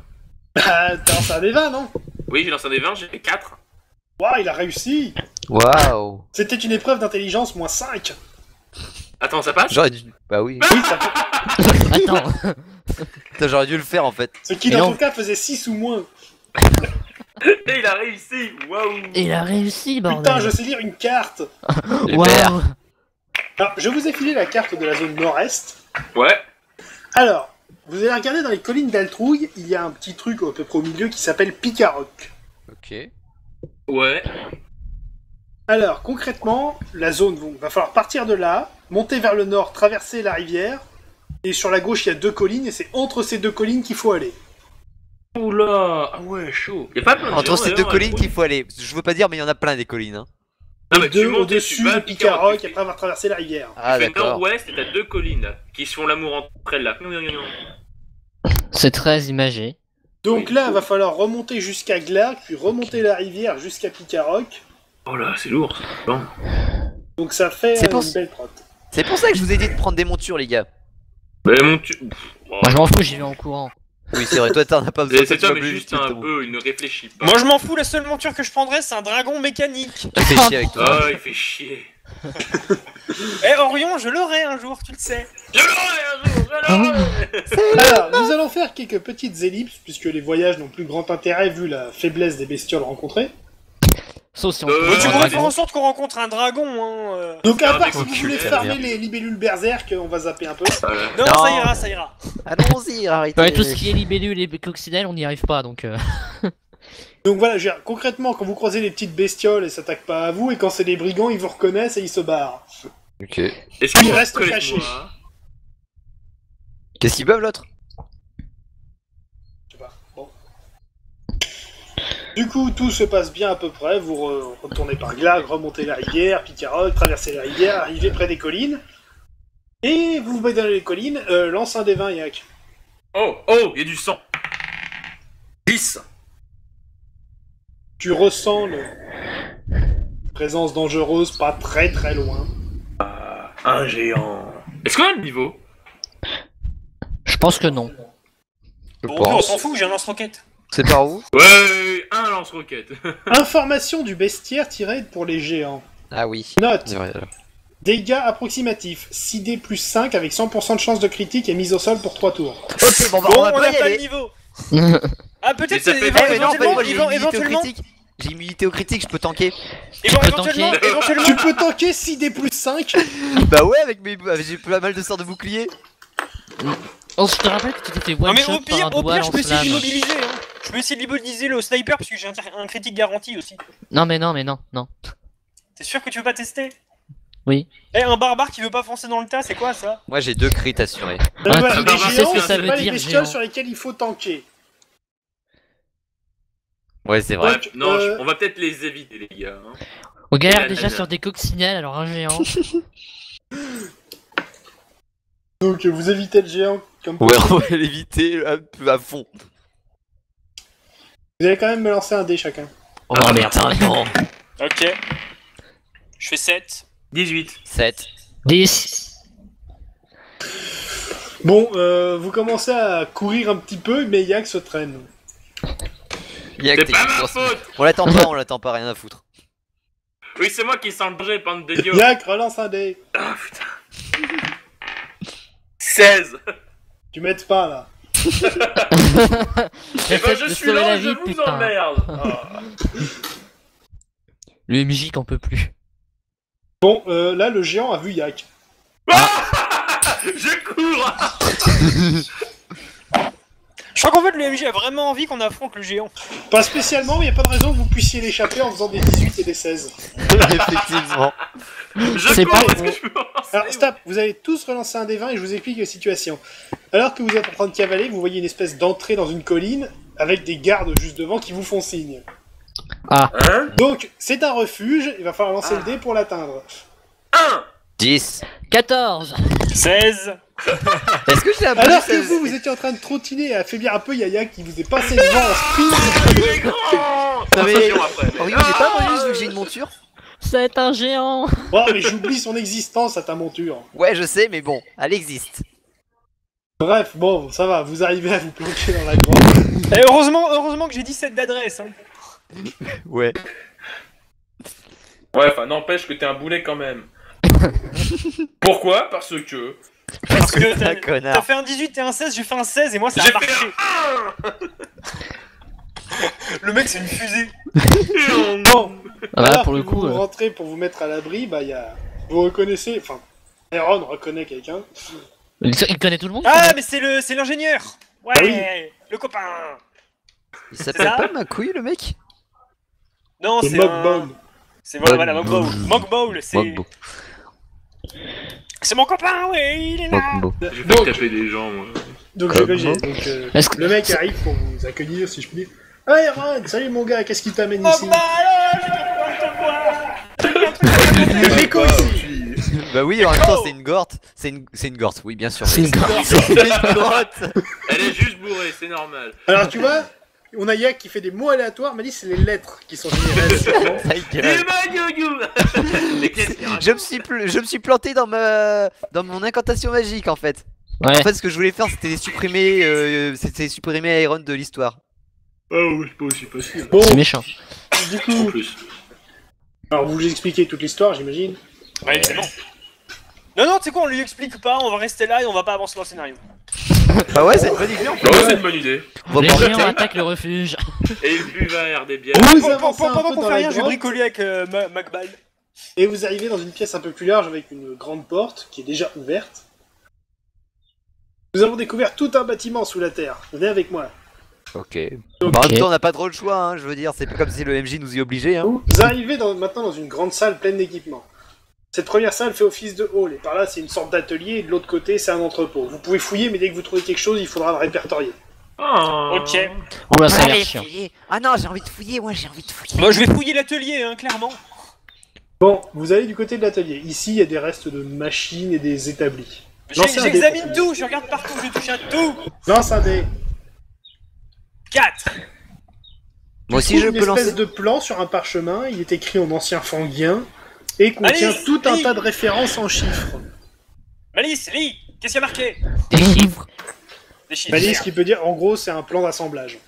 bah, t'as lancé un D20, non? Oui, j'ai lancé un des 20, j'ai fait 4. Waouh, il a réussi! Waouh. C'était une épreuve d'intelligence moins 5. Attends, ça passe? J'aurais dû. Bah oui. Oui, ça fait... Attends. Putain, j'aurais dû le faire en fait. Ce qui, Et dans non. ton cas, faisait 6 ou moins. Et il a réussi. Waouh. Et il a réussi, Putain, bordel. je sais lire une carte. Waouh. Alors, je vous ai filé la carte de la zone nord-est. Ouais. Alors, vous allez regarder dans les collines d'Altrouille, il y a un petit truc à peu près au milieu qui s'appelle Picaroc. Ok. Ouais. Alors, concrètement, la zone, donc, va falloir partir de là, monter vers le nord, traverser la rivière, et sur la gauche, il y a 2 collines, et c'est entre ces 2 collines qu'il faut aller. Oula. Ah ouais, chaud. Y'a pas plein de Entre géants, ces deux d'ailleurs, collines à qu'il faut aller. Je veux pas dire, mais il y en a plein des collines. Hein. Non, mais tu Deux montes et tu au-dessus vas de à Picaroc, Picaroc, tu après avoir traversé la rivière. Ah fais d'accord. nord-ouest et t'as 2 collines là, qui se font l'amour entre elles là. C'est très imagé. Donc Oui. là, il va falloir remonter jusqu'à Glarg, puis remonter la rivière jusqu'à Picaroc. Oh là, c'est lourd. Bon. Donc ça fait C'est pour une belle trotte. C'est pour ça que je vous ai dit de prendre des montures, les gars. Bah mon tu... Moi je m'en fous, j'y vais en courant. Oui, c'est vrai, toi t'en as pas besoin. C'est toi, ça, tu vas mais plus juste vite, un c'est bon. peu, il ne réfléchit pas. Moi je m'en fous, la seule monture que je prendrais c'est un dragon mécanique. Tu fais chier avec toi. Ah, il fait chier. Eh Orion, je l'aurai un jour, tu le sais. Je l'aurai un jour, je l'aurai. Alors, nous allons faire quelques petites ellipses, puisque les voyages n'ont plus grand intérêt vu la faiblesse des bestioles rencontrées. Sauf si on Euh, trouve Tu un pourrais faire dragon. en sorte qu'on rencontre un dragon, hein. Donc à Ah, part des si vous cocules, voulez ça farmer va bien. les libellules berserk, on va zapper un peu. Non, Non. ça ira, ça ira. Allons-y, arrêtez. Ouais, tout ce qui est libellule et coccinelle, on n'y arrive pas donc. Donc voilà, je veux dire, concrètement, quand vous croisez les petites bestioles, elles s'attaquent pas à vous, et quand c'est des brigands, ils vous reconnaissent et ils se barrent. Ok. Est-ce Il qu'il reste reste caché. caché? Qu'est-ce qu'ils peuvent l'autre? Je sais pas. Bon. Du coup, tout se passe bien à peu près, vous retournez par Glarg, remontez la rivière, Picaroc, traversez la rivière, arrivez près des collines, et vous vous mettez dans les collines, lance un des 20, Yak. Oh, oh, il y a du sang. 10. Tu ressens le présence dangereuse pas très très loin. Un géant. Est-ce qu'on a le niveau? Je pense que non. Je Bon, on pense. s'en fout, j'ai un lance-roquette. C'est par où? Ouais, un lance-roquette. Information du bestiaire tirée pour les géants. Ah oui. Note, C'est vrai, alors. dégâts approximatifs, 6D plus 5 avec 100% de chance de critique et mise au sol pour 3 tours. Ok, bon, bah, Bon, on va on pas n'a y pas le aller. niveau. Mais Ah, peut-être ça que fait- Eh, mais non, en fait, éventuellement, moi j'ai immunité au éventuellement, critique. J'ai immunité au critique, je peux tanker. éventuellement, tanker. éventuellement, Tu peux tanker 6D plus 5. Bah ouais, j'ai pas mal de sorts de bouclier. Oh, je te rappelle que tu t'es fait Non one mais shot au par un pire, doigt je peux essayer lance-flamme. d'immobiliser. Hein. Je peux essayer d'immobiliser le sniper parce que j'ai un critique garanti aussi. Non mais non. T'es sûr que tu veux pas tester? Oui. Eh, un barbare qui veut pas foncer dans le tas, c'est quoi ça? Moi j'ai 2 crits assurés. Ah, Voilà, tu les sais géants, ce que ça c'est veut pas les dire, bestioles géant. sur lesquelles il faut tanker. Ouais, c'est vrai. Donc, Non, on va peut-être les éviter, les gars. Hein. On galère Et la déjà nana. sur des coccinelles, alors un géant. Donc vous évitez le géant comme Ouais, on va l'éviter un peu à fond. Vous allez quand même me lancer un dé chacun. Oh merde, non. Ok. Je fais 7. 18. 7. 10. Bon, vous commencez à courir un petit peu, mais Yak se traîne. C'est pas ma faute. On l'attend pas, rien à foutre. Oui, c'est moi qui sens le danger, bande de gueux. Yak, relance un dé. Ah putain. 16. Tu m'aides pas là. Eh ben, J'essaie je de suis sauver là, la je vie, vous putain. emmerde. Ah. Le MJ qu'en peut plus. Bon, là le géant a vu Yak. Je cours. Je crois qu'en fait le MJ a vraiment envie qu'on affronte le géant. Pas spécialement, mais y a pas de raison que vous puissiez l'échapper en faisant des 18 et des 16. Effectivement. Je C'est cours pas parce bon. que je peux avancer. Alors stop, vous allez tous relancer un des 20 et je vous explique la situation. Alors que vous êtes en train de cavaler, vous voyez une espèce d'entrée dans une colline avec des gardes juste devant qui vous font signe. Ah, Hein? Donc c'est un refuge, il va falloir lancer le dé pour l'atteindre. 1. 10. 14. 16. Est-ce que j'ai un Alors bonus que à- vous étiez en train de trottiner et affaiblir un peu Yaya qui vous est passé devant en sprint. Il est grand. Non, mais- Attention après. Oh, oui, j'ai pas un bonus vu que j'ai une monture? C'est un géant. Oh mais j'oublie son existence à ta monture. Ouais, je sais, mais bon, elle existe. Bref, bon, ça va, vous arrivez à vous planquer dans la grotte. Et heureusement que j'ai 17 d'adresse. Hein. Ouais. Ouais, enfin, n'empêche que t'es un boulet quand même. Pourquoi? Parce que. Parce que Un t'as connard. fait un 18 et un 16, j'ai fait un 16 et moi ça J'ai a marché. fait un 1. Le mec, c'est une fusée. Bon, Ah bah, alors pour que le coup. vous rentrez pour vous mettre à l'abri, bah, vous reconnaissez, enfin, Iron reconnaît quelqu'un. Il connaît tout le monde? Ah, mais c'est l'ingénieur. Ouais, Ah oui. le copain. Il s'appelle ça pas McQueen le mec? Non, C'est c'est Mockbone. C'est voilà, Mockball. Mockball, c'est... Mogbo. C'est mon copain, ouais, il est là. Mogbo. Je vais Donc- faire taper des gens, moi. Donc, Comment Est-ce que- le mec arrive pour vous accueillir, si je puis dire. Ah, Iron, salut mon gars, qu'est-ce qui t'amène ici? Mockball, je te C'est Rico ici. Bah oui, en même temps, c'est une gorte. C'est une gorte, oui, bien sûr. C'est une gorte. C'est une gorte. Elle est juste bourrée, c'est normal. Alors, tu vois, on a Yak qui fait des mots aléatoires, m'a dit c'est les lettres qui sont générées. Ta gueule. Je me suis planté dans mon incantation magique en fait. Ouais. En fait, ce que je voulais faire, c'était supprimer Iron de l'histoire. Oh, oui, c'est aussi possible. Bon, C'est méchant. du En coup, plus. alors vous expliquez toute l'histoire, j'imagine. Ouais, c'est bon. Non, tu sais quoi, on lui explique pas, on va rester là et on va pas avancer dans le scénario. Bah ouais, c'est une bonne idée en fait. Bah ouais, c'est une bonne idée. On va Les pas- géants attaquent le refuge. Et il buvait des bières. Vous Pendant avancez un peu qu'on dans fait la rien, je vais grotte, bricoler avec Macball. et vous arrivez dans une pièce un peu plus large avec une grande porte qui est déjà ouverte. Nous avons découvert tout un bâtiment sous la terre. Venez avec moi. Ok. Donc, Bah, en même temps, on n'a pas trop le choix, hein, je veux dire, c'est pas comme si le MJ nous y obligeait. Hein. vous arrivez maintenant dans une grande salle pleine d'équipements. Cette première salle fait office de hall, et par là c'est une sorte d'atelier, et de l'autre côté c'est un entrepôt. Vous pouvez fouiller, mais dès que vous trouvez quelque chose, il faudra le répertorier. Oh. Ok. Oula, ça a l'air Allez, chiant. fouiller. Ah non, j'ai envie de fouiller, moi j'ai envie de fouiller. Moi, je vais fouiller l'atelier, hein, clairement. Bon, vous allez du côté de l'atelier. Ici, il y a des restes de machines et des établis. Lancez un dé J'examine pour tout, je regarde partout, je touche à tout. Lance un dé. 4. Moi aussi, Trouve je une peux espèce lancer. de plan sur un parchemin, il est écrit en ancien fanguien, et contient Allez, tout un lis. tas de références en chiffres. Malice, lis. Qu'est-ce qu'il y a marqué? Des chiffres. Des chiffres. Malice qui peut dire, en gros, c'est un plan d'assemblage.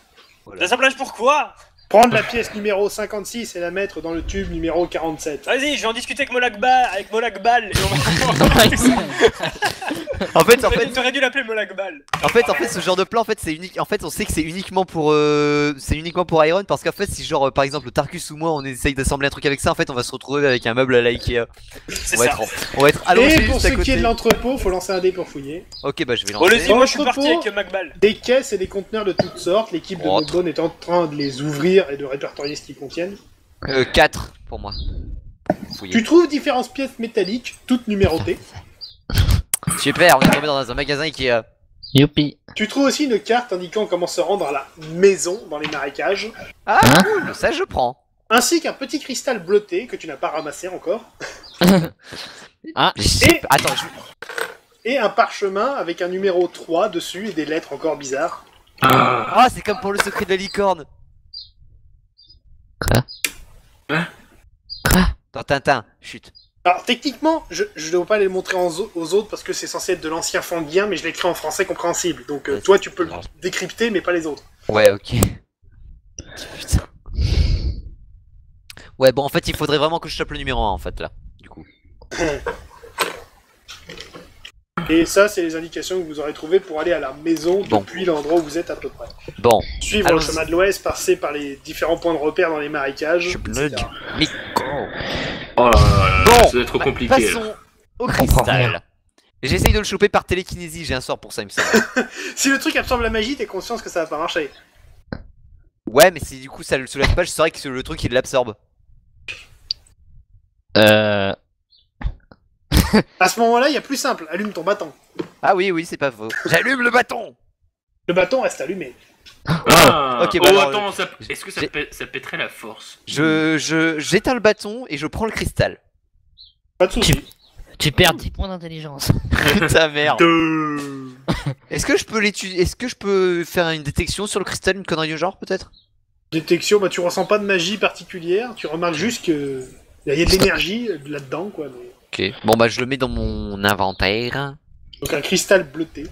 L'assemblage pourquoi? Prendre la pièce numéro 56 et la mettre dans le tube numéro 47. Vas-y, je vais en discuter avec Molakbal, et on va... En fait, T'aurais dû l'appeler Molakbal. ce genre de plan, en fait, c'est unique. En fait, on sait que c'est uniquement pour Iron, parce qu'en fait, si genre, par exemple, Tarkus ou moi, on essaye d'assembler un truc avec ça, en fait, on va se retrouver avec un meuble à la Ikea. C'est On va ça. on va être allongé Et pour juste à ce qui est côté. de l'entrepôt, faut lancer un dé pour fouiller. Ok, bah je vais Bon, lancer. le moi je suis Entrepôt. parti avec Macbal. Des caisses et des conteneurs de toutes sortes, l'équipe de Oh, Mockbone est en train de les ouvrir et de répertorier ce qu'ils contiennent. 4 pour moi. Fouiller. Tu trouves différentes pièces métalliques, toutes numérotées. Super, on est tombé dans un magasin Ikea. Youpi. Tu trouves aussi une carte indiquant comment se rendre à la maison dans les marécages, Ah, Hein cool, ça je prends. ainsi qu'un petit cristal bleuté que tu n'as pas ramassé encore, Ah, Attends, et un parchemin avec un numéro 3 dessus et des lettres encore bizarres. Ah, c'est comme pour le secret de la licorne. Dans Tintin, chut. Alors techniquement, je ne dois pas les montrer aux autres parce que c'est censé être de l'ancien fanguien, mais je l'écris en français compréhensible. Donc Ouais, toi tu peux le grave. décrypter, mais pas les autres. Ouais, ok. Putain. Ouais, bon, en fait, il faudrait vraiment que je chope le numéro 1, en fait, là. Du coup. Et ça, c'est les indications que vous aurez trouvées pour aller à la maison Bon. depuis l'endroit où vous êtes à peu près. Bon, Suivre Alors, le chemin de l'ouest, passer par les différents points de repère dans les marécages. je etc. bloque. Mais Oh là là, Bon, ça doit être trop compliqué. là. passons au comprends cristal. rien. J'essaye de le choper par télékinésie, j'ai un sort pour ça, il me semble. Si le truc absorbe la magie, t'es conscient que ça va pas marcher. Ouais, mais si du coup ça le soulève pas, je saurais que le truc il l'absorbe. euh... À ce moment-là, il y a plus simple, allume ton bâton. Ah oui, oui, c'est pas faux. J'allume le bâton. Le bâton reste allumé. Ah. Ok, Oh, bah alors, attends, est-ce que j'ai- ça pèterait la force? J'éteins le bâton et je prends le cristal. Pas de soucis. Tu perds 10 points d'intelligence. Putain merde. Deux. Est-ce que je peux l'étudier? Est-ce que je peux faire une détection sur le cristal, une connerie du genre peut-être? Détection, bah tu ressens pas de magie particulière, tu remarques juste que il y a de l'énergie là-dedans, quoi. Mais... Ok. Bon bah je le mets dans mon inventaire. Donc un cristal bleuté.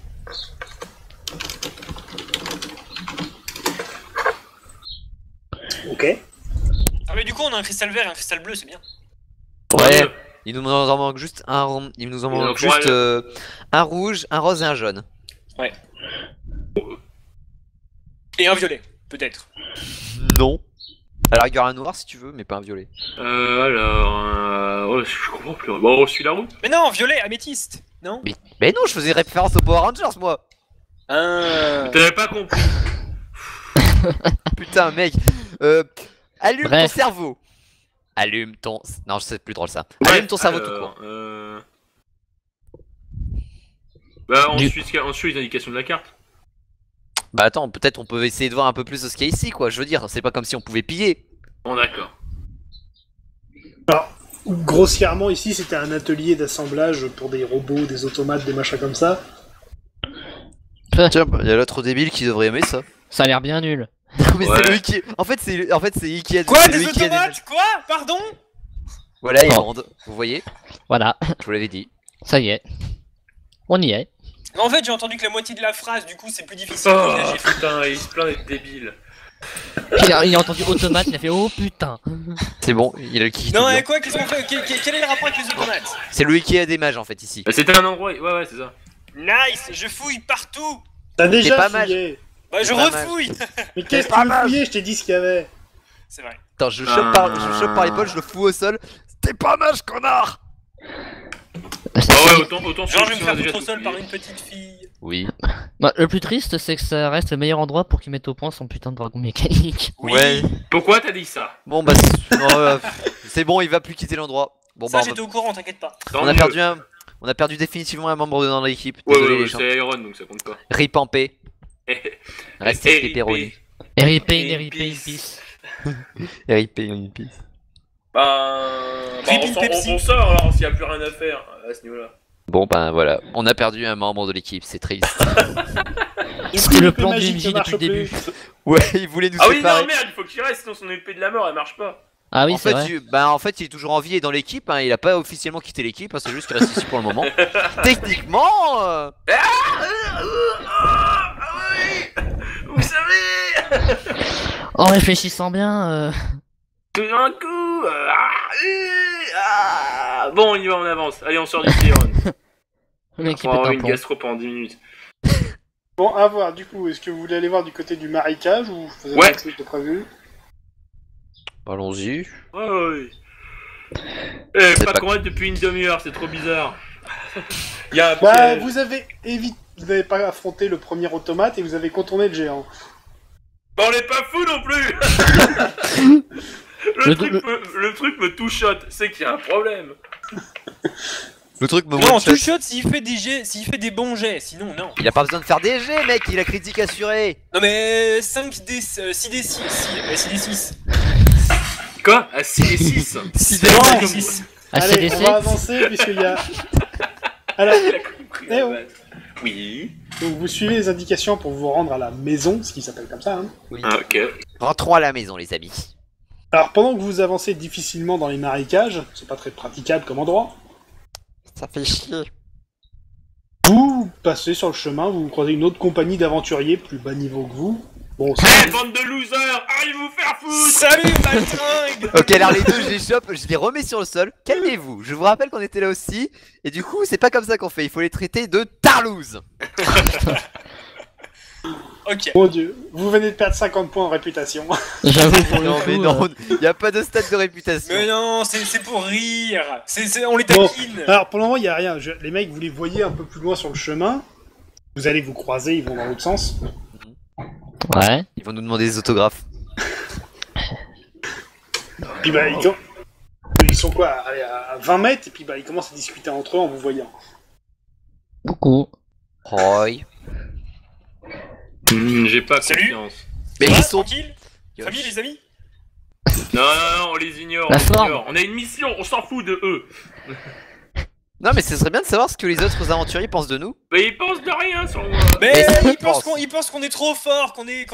Ok. Ah, mais du coup, on a un cristal vert et un cristal bleu, c'est bien. Ouais. Il nous en manque juste un. Il nous en Il en manque faut juste un rouge, un rose et un jaune. Et un violet. peut-être. Non. À la rigueur un noir si tu veux, mais pas un violet. Oh, je comprends plus. Bon, on suit la route. Mais non, violet, améthyste, non? Mais non, je faisais référence aux Power Rangers moi. T'avais pas compris. Putain mec. Allume Bref. ton cerveau. Allume ton... Non, c'est plus drôle ça. Bref, Allume ton cerveau tout alors, court. Bah, on Du- suit les indications de la carte. Bah attends, peut-être on peut essayer de voir un peu plus de ce qu'il y a ici quoi. Je veux dire, c'est pas comme si on pouvait piller. Bon, d'accord. Grossièrement, ici, c'était un atelier d'assemblage pour des robots, des automates, des machins comme ça. Tiens, bah, y a l'autre débile qui devrait aimer ça. Ça a l'air bien nul. Mais Ouais. c'est lui qui... En fait c'est Ikea. Quoi, c'est des lui qui a automates? Quoi? Pardon? Voilà, ils Oh. vendent. Vous voyez? Voilà, Je vous l'avais dit. ça y est. On y est. En fait, j'ai entendu que la moitié de la phrase, du coup, c'est plus difficile Oh d'imaginer. putain, il se plaint d'être débile. Il a entendu automate, il a fait oh putain. C'est bon, il a le kick. Non, mais quoi, qu'est-ce qu'on fait? Quel est le rapport avec les automates? C'est le Ikea des mages en fait ici. Bah, c'était un endroit. Ouais, c'est ça. Nice, je fouille partout. T'as déjà pas mal. fouillé. Bah, je C'est pas mal. refouille. Mais qu'est-ce que pas tu veux mal. fouiller? Je t'ai dit ce qu'il y avait. C'est vrai. Attends, je chope par l'épaule, je le fous au sol. T'es pas mage, connard! Ah ouais, autant Genre, je vais me on a faire déjà foutre au tout sol fouillé. par une petite fille. Oui. Bah, le plus triste, c'est que ça reste le meilleur endroit pour qu'il mette au point son putain de dragon mécanique. Oui. Ouais. Pourquoi t'as dit ça? Bon bah c'est bon, il va plus quitter l'endroit. Bon Ça, bah j'étais au courant, t'inquiète pas. on a perdu définitivement un membre dans l'équipe. Ouais, Désolé ouais, les gens. c'est Iron donc ça compte pas. Rip en paix. Restez RIP. pepperoni. RIP, In RIP, in peace. peace. RIP in peace. Rip in Pepsi. on sort alors s'il y a plus rien à faire à ce niveau-là. Bon ben voilà, on a perdu un membre de l'équipe, c'est triste. C'était le L'épée plan du magique MJ ne depuis marche le début. plus. Ouais, il voulait nous Ah oui, séparer. non, merde, il faut qu'il reste sinon son épée de la mort elle marche pas. Ah oui, en c'est fait, vrai. en fait, il est toujours en vie et dans l'équipe. Hein, il a pas officiellement quitté l'équipe. Hein, c'est juste qu'il reste ici pour le moment. Techniquement, Vous savez, En réfléchissant bien, tout d'un coup. Bon, on y va, on avance. Allez, on sort du Iron. le mec il On va pète avoir un une pont. gastro pendant 10 minutes. Bon, à voir, du coup, est-ce que vous voulez aller voir du côté du marécage ou vous avez Ouais. autre chose de prévu? allons-y. Ouais. C'est Pas pas- qu'on reste depuis une demi-heure, c'est trop bizarre. Il y a un Bah, piège. vous n'avez pas affronté le premier automate et vous avez contourné le géant. Bah, on n'est pas fou non plus. Le- le truc me touchote, c'est qu'il y a un problème. Le truc me Non, one-shot. tout shot s'il fait des jets, s'il fait des bons jets, sinon non. Il a pas besoin de faire des jets, mec. Il a critique assuré. Non mais 5D, 6D6, 6D6. Quoi? À 6 et 6. Si C'est des- bon, Ouais. 6. Allez, ACDC. on va avancer puisqu'il y a... Alors, Il a compris. Eh oh. Oui. donc vous suivez les indications pour vous rendre à la maison, ce qui s'appelle comme ça. Hein. Ah, ok. Rentrons à la maison, les amis. Alors, pendant que vous avancez difficilement dans les marécages, c'est pas très praticable comme endroit, Ça fait chier. vous passez sur le chemin, vous croisez une autre compagnie d'aventuriers plus bas niveau que vous. Bon, Eh, bande de losers, allez vous faire foutre. Salut, maltringue. Ok, alors les deux, je les chope, je les remets sur le sol. Calmez-vous. Je vous rappelle qu'on était là aussi. Et du coup, c'est pas comme ça qu'on fait. Il faut les traiter de tarlouse. Ok. mon dieu, vous venez de perdre 50 points en réputation. J'avoue pour le Non, coup, mais non, y a pas de stade de réputation. Mais non, c'est pour rire. On les Bon, taquine. alors pour le moment, il y a rien. Les mecs, vous les voyez un peu plus loin sur le chemin. Vous allez vous croiser, ils vont dans l'autre sens. Ouais. Ils vont nous demander des autographes. Puis bah, ils sont quoi, allez, à 20 mètres, et puis bah, ils commencent à discuter entre eux en vous voyant. Coucou. Roy. J'ai pas Salut. confiance. Mais Ça va, ils sont. tranquille. Yosh. Famille, les amis. Non, on les ignore. La on les forme. ignore. On a une mission, on s'en fout de eux. Non, mais ce serait bien de savoir ce que les autres aventuriers pensent de nous. Mais ils pensent de rien sur moi. Mais Mais ça, ils je pense. pensent qu'on est trop fort, qu'on est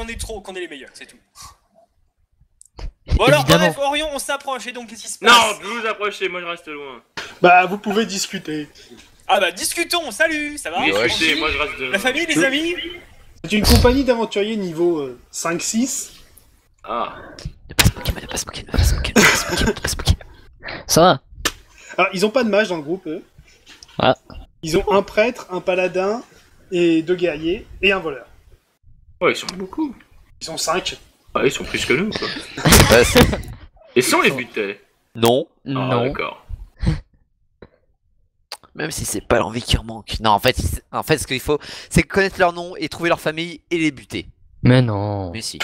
les meilleurs, c'est tout. Bon alors, Évidemment. bref, Orion, on s'approche et donc qu'est-ce qui se Non, passe? vous vous approchez, moi je reste loin. Bah, vous pouvez discuter. Ah bah discutons, salut, ça va? Oui, ouais, écoutez, moi je reste de loin. La famille, les amis? C'est une compagnie d'aventuriers niveau 5-6. Ah. Ne pas se moquer, ne pas se moquer, ne pas se moquer, ne pas se moquer, ne pas se moquer. Ça va. Alors, ils ont pas de mage dans le groupe, eux. Ah. Ils ont un prêtre, un paladin, et 2 guerriers, et un voleur. Ouais, ils sont beaucoup. Ils sont 5. Ah, ils sont plus que nous, quoi. Ouais, c'est- Et sans les buter. non, Ah, Non. d'accord. même si c'est pas l'envie qui manque. Non, en fait, ce qu'il faut, c'est connaître leur nom et trouver leur famille et les buter. Mais non. Mais si.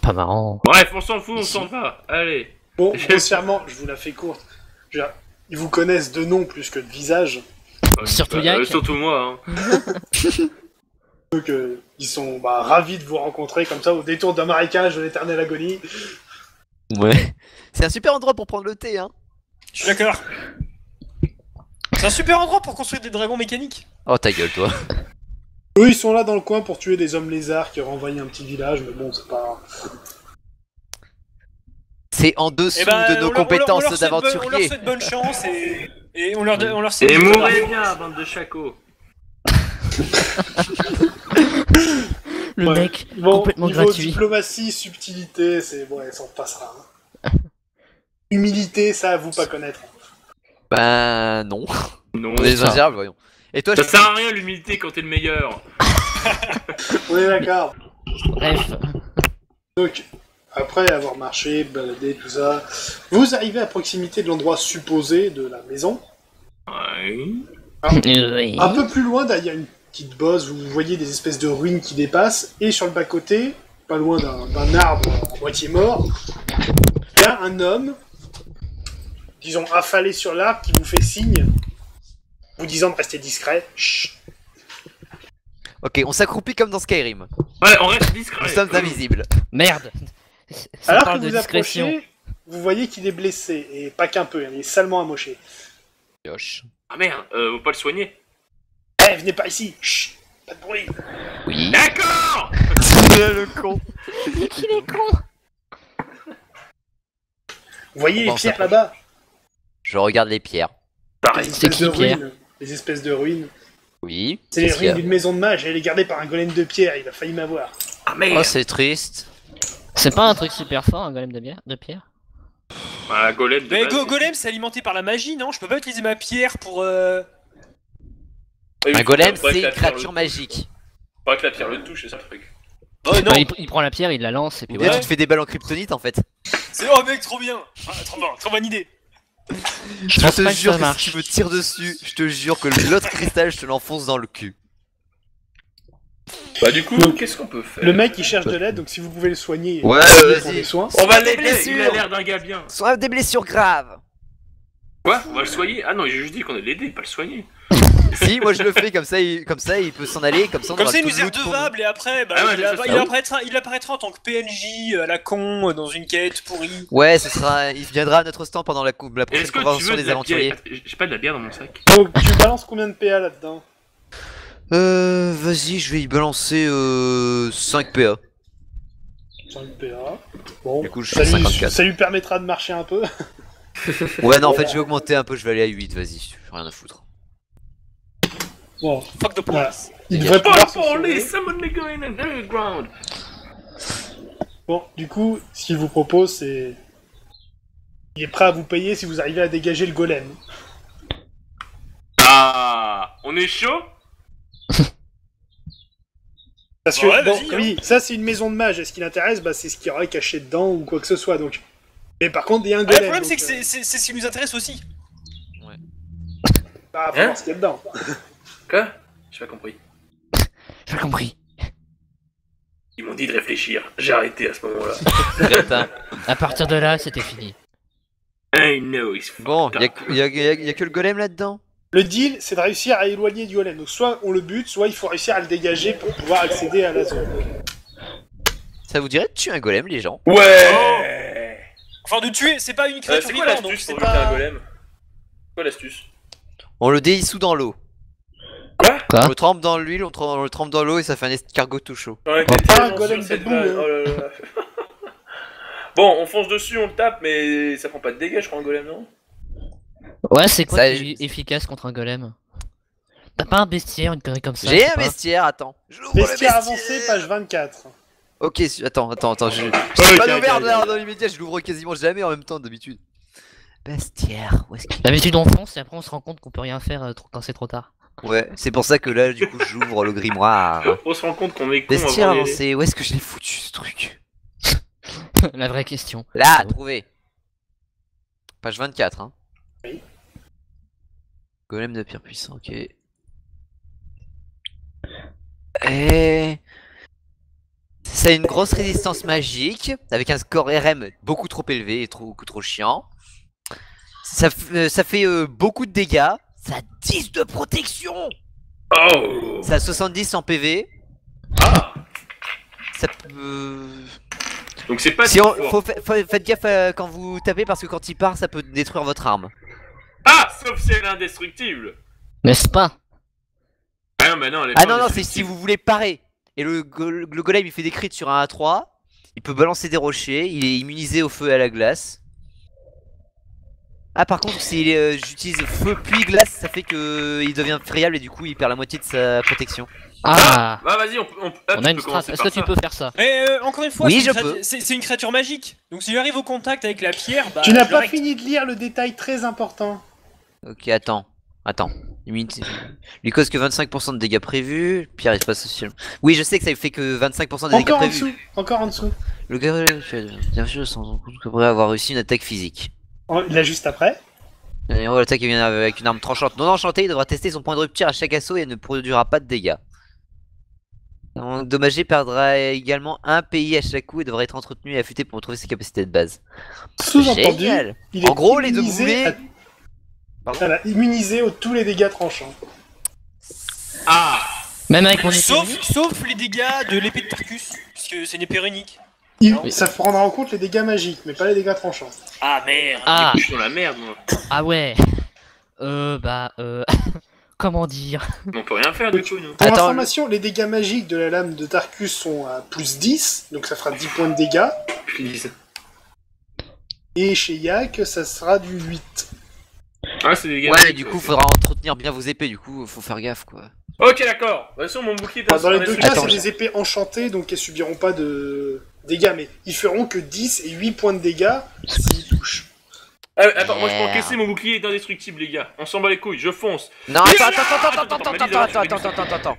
Pas marrant. Bref, on s'en fout, on s'en va. Allez. Bon, grossièrement, je vous la fais courte. Je veux dire, ils vous connaissent de nom plus que de visage. Surtout Yak. Surtout moi, hein. Donc, ils sont ravis de vous rencontrer comme ça au détour d'un marécage de l'éternelle agonie. Ouais. C'est un super endroit pour prendre le thé, hein. Je suis d'accord. C'est un super endroit pour construire des dragons mécaniques. Oh ta gueule, toi. Eux, ils sont là dans le coin pour tuer des hommes lézards qui auraient envahi un petit village, mais bon, c'est pas... C'est en dessous Eh ben, de nos compétences on leur d'aventurier. souhaite bonne chance et on leur souhaite Et bonne mourrez chance. bien, bande de chacos. Le Ouais. mec, Bon, complètement niveau gratuit. diplomatie, subtilité, c'est... Bon, ça en passera. Hein. Humilité, ça, à vous pas connaître. Ben non. Non, On est ça. exagérables, voyons. Et toi, ça je... sert à rien l'humilité quand t'es le meilleur. On est d'accord. Bref. Donc, après avoir marché, baladé, tout ça, vous arrivez à proximité de l'endroit supposé de la maison. Ouais. Oui. Un peu plus loin, il y a une petite bosse, vous voyez des espèces de ruines qui dépassent, et sur le bas-côté, pas loin d'un arbre à moitié mort, il y a un homme, disons affalé sur l'arbre, qui vous fait signe, vous disant de rester discret. Chut. Ok, on s'accroupit comme dans Skyrim. Ouais, on reste discret. Nous sommes invisibles. Merde. Ça Alors parle que de vous discrétion. approchez, vous voyez qu'il est blessé, et pas qu'un peu, il est salement amoché. Yosh. Ah merde, faut pas le soigner. Eh, venez pas ici. Chut. Pas de bruit. Oui. D'accord. Le con. Qu'il est con. Vous voyez Bon, les pierres ça là-bas? Je regarde les pierres. Les C'est espèces qui, de Pierre ruines. Les espèces de ruines. Oui. C'est les Qu'est-ce qu'il y ruines a d'une maison de mage, elle est gardée par un golem de pierre, il a failli m'avoir. Ah Oh, merde. c'est triste. C'est pas un truc super fort, un golem de pierre? Ah, golem de Mais base, Golem, c'est alimenté par la magie, non? Je peux pas utiliser ma pierre pour. Oui, Un golem, faudrait que c'est la une pierre créature le- magique. Faudrait que la pierre le touche, c'est ça le truc. Oh non! Bah, il prend la pierre, il la lance et puis Et voilà. tu te fais des balles en kryptonite en fait. C'est oh mec, trop bien! Ah, trop bonne idée! Je pense te pas que jure ça que si marche. tu me tires dessus, je te jure que l'autre cristal, je te l'enfonce dans le cul. Bah, du coup, Donc, qu'est-ce qu'on peut faire? Le mec il cherche de l'aide, donc si vous pouvez le soigner, Ouais, allez vas-y. pour des soins. On va Des l'aider, il a blessures. l'air d'un gars bien. Soit des blessures graves. Quoi? On va le soigner? Ah non, j'ai juste dit qu'on allait l'aider, pas le soigner. Si, moi je le fais comme ça, il peut s'en aller, comme ça on Comme aura ça, il tout nous le est loot pour nous. redevable et après, bah, Ah ouais, il, c'est ça. il apparaîtra en tant que PNJ à la con dans une quête pourrie. Ouais, il viendra à notre stand pendant la prochaine Est-ce que tu convention veux de des la aventuriers. bière? Attends, j'ai pas de la bière dans mon sac. Donc tu balances combien de PA là-dedans? Vas-y, je vais y balancer 5 PA. 5 PA. Bon, Du coup, je ça fais lui, 54. ça lui permettra de marcher un peu. Ouais, non, en fait, je vais augmenter un peu, je vais aller à 8, vas-y, j'ai rien à foutre. Bon, Fuck the voilà. police. Il devrait pouvoir se Oh, les sauver. summon me going underground. Bon, du coup, ce qu'il vous propose, c'est... Il est prêt à vous payer si vous arrivez à dégager le golem. Ah, on est chaud? Parce que, Ouais, bon, vas-y, oui, ça c'est une maison de mage, et ce qui l'intéresse, bah, c'est ce qu'il y aurait caché dedans ou quoi que ce soit, donc... Mais par contre, il y a un Ah, golem, le problème, donc, c'est que c'est ce qui nous intéresse aussi. bah, faut Hein voir ce qu'il y a dedans. Quoi? J'ai pas compris. J'ai compris. Ils m'ont dit de réfléchir. J'ai arrêté à ce moment-là. Crétin. À partir de là, c'était fini. I know it's Bon, fucked up. y a que le golem là-dedans. Le deal, c'est de réussir à éloigner du golem. Donc soit on le bute, soit il faut réussir à le dégager pour pouvoir accéder à la zone. Ça vous dirait de tuer un golem, les gens? Ouais. Enfin, de tuer, c'est pas une créature C'est quoi vivante, donc l'astuce c'est pour buter un pas. golem? C'est quoi l'astuce? On le déissout dans l'eau. Quoi? Quoi? On le trempe dans l'huile, on le trempe dans l'eau et ça fait un escargot tout chaud. On était Pas tellement un golem sur cette debout, base. hein. Oh là là. Bon, on fonce dessus, on le tape, mais ça prend pas de dégâts, je crois, un golem, non? Ouais, c'est quoi Ça, qui est efficace contre un golem? T'as pas un bestiaire, une connerie comme ça? J'ai je sais un pas. bestiaire, attends. J'ouvre le Bestiaire avancé, page 24. Ok, attends, je Ok, pas ok, ouvert ok. dans l'immédiat, je l'ouvre quasiment jamais en même temps d'habitude. Bestiaire, où est-ce qu'il est? D'habitude on fonce et après on se rend compte qu'on peut rien faire quand c'est trop tard. Ouais, c'est pour ça que là, du coup, j'ouvre le grimoire. On se rend compte qu'on est con Vestiaire avant d'y aller. avancé, où est-ce que je l'ai foutu ce truc? La vraie question. Là, trouvé. Page 24, hein. Oui. Golem de pierre puissant, ok. Et... Ça a une grosse résistance magique, avec un score RM beaucoup trop élevé et beaucoup trop chiant. Ça fait beaucoup de dégâts. Ça a 10 de protection. Oh. Ça a 70 en PV. Ah. Ça peut... Donc c'est pas Si on, si fort. faites gaffe quand vous tapez parce que quand il part, ça peut détruire votre arme. Ah, sauf si elle est indestructible. N'est-ce pas? Ah non, mais non, elle est Ah pas non, non, c'est si indestructible. vous voulez parer. Et le golem il fait des crits sur un A3. Il peut balancer des rochers. Il est immunisé au feu et à la glace. Ah, par contre, si j'utilise feu puis glace, ça fait que il devient friable et du coup il perd la moitié de sa protection. Ah, Bah vas-y, on a une strat. Est-ce que tu peux faire ça? Mais encore une fois, Oui, c'est une je peux. c'est une créature magique. Donc si j'arrive au contact avec la pierre, bah. Tu n'as je pas règle. fini de lire le détail très important. Ok, attends. Immunité. Lui cause que 25% de dégâts prévus. Pierre espace social. Oui, je sais que ça fait que 25% des dégâts Encore en prévus. dessous, encore en dessous. Le gars bien sûr sans compte qu'après avoir réussi une attaque physique. Là juste après. Le héros attaque avec une arme tranchante non enchantée, il devra tester son point de rupture à chaque assaut et ne produira pas de dégâts. Endommagé perdra également un pays à chaque coup et devra être entretenu et affûté pour retrouver ses capacités de base. Sous-entendu, Génial. il est En gros, les deux immunisé boulets. à- Voilà, immunisé aux tous les dégâts tranchants. Ah. Même avec mon épée Sauf, unique sauf les dégâts de l'épée de Tarkus, puisque c'est une épée runique. Ça prendra en compte les dégâts magiques, mais pas les dégâts tranchants. Ah merde. Ah, Je suis dans la merde, moi. ah ouais. Comment dire? Mais on peut rien faire du coup, nous. Pour Attends, information, les dégâts magiques de la lame de Tarkus sont à plus 10, donc ça fera 10 points de dégâts. Please. Et chez Yak, ça sera du 8. Ah, c'est des gars. Ouais, mais du coup, faudra entretenir bien vos épées, du coup, faut faire gaffe quoi. Ok, d'accord. De toute façon, mon bouclier est Dans les deux cas, Attends, c'est des épées enchantées, donc elles subiront pas de dégâts, mais ils feront que 10 et 8 points de dégâts s'ils touchent. Ah, attends, moi je peux Merde. encaisser, mon bouclier est indestructible, les gars. On s'en bat les couilles, je fonce. Non, attends.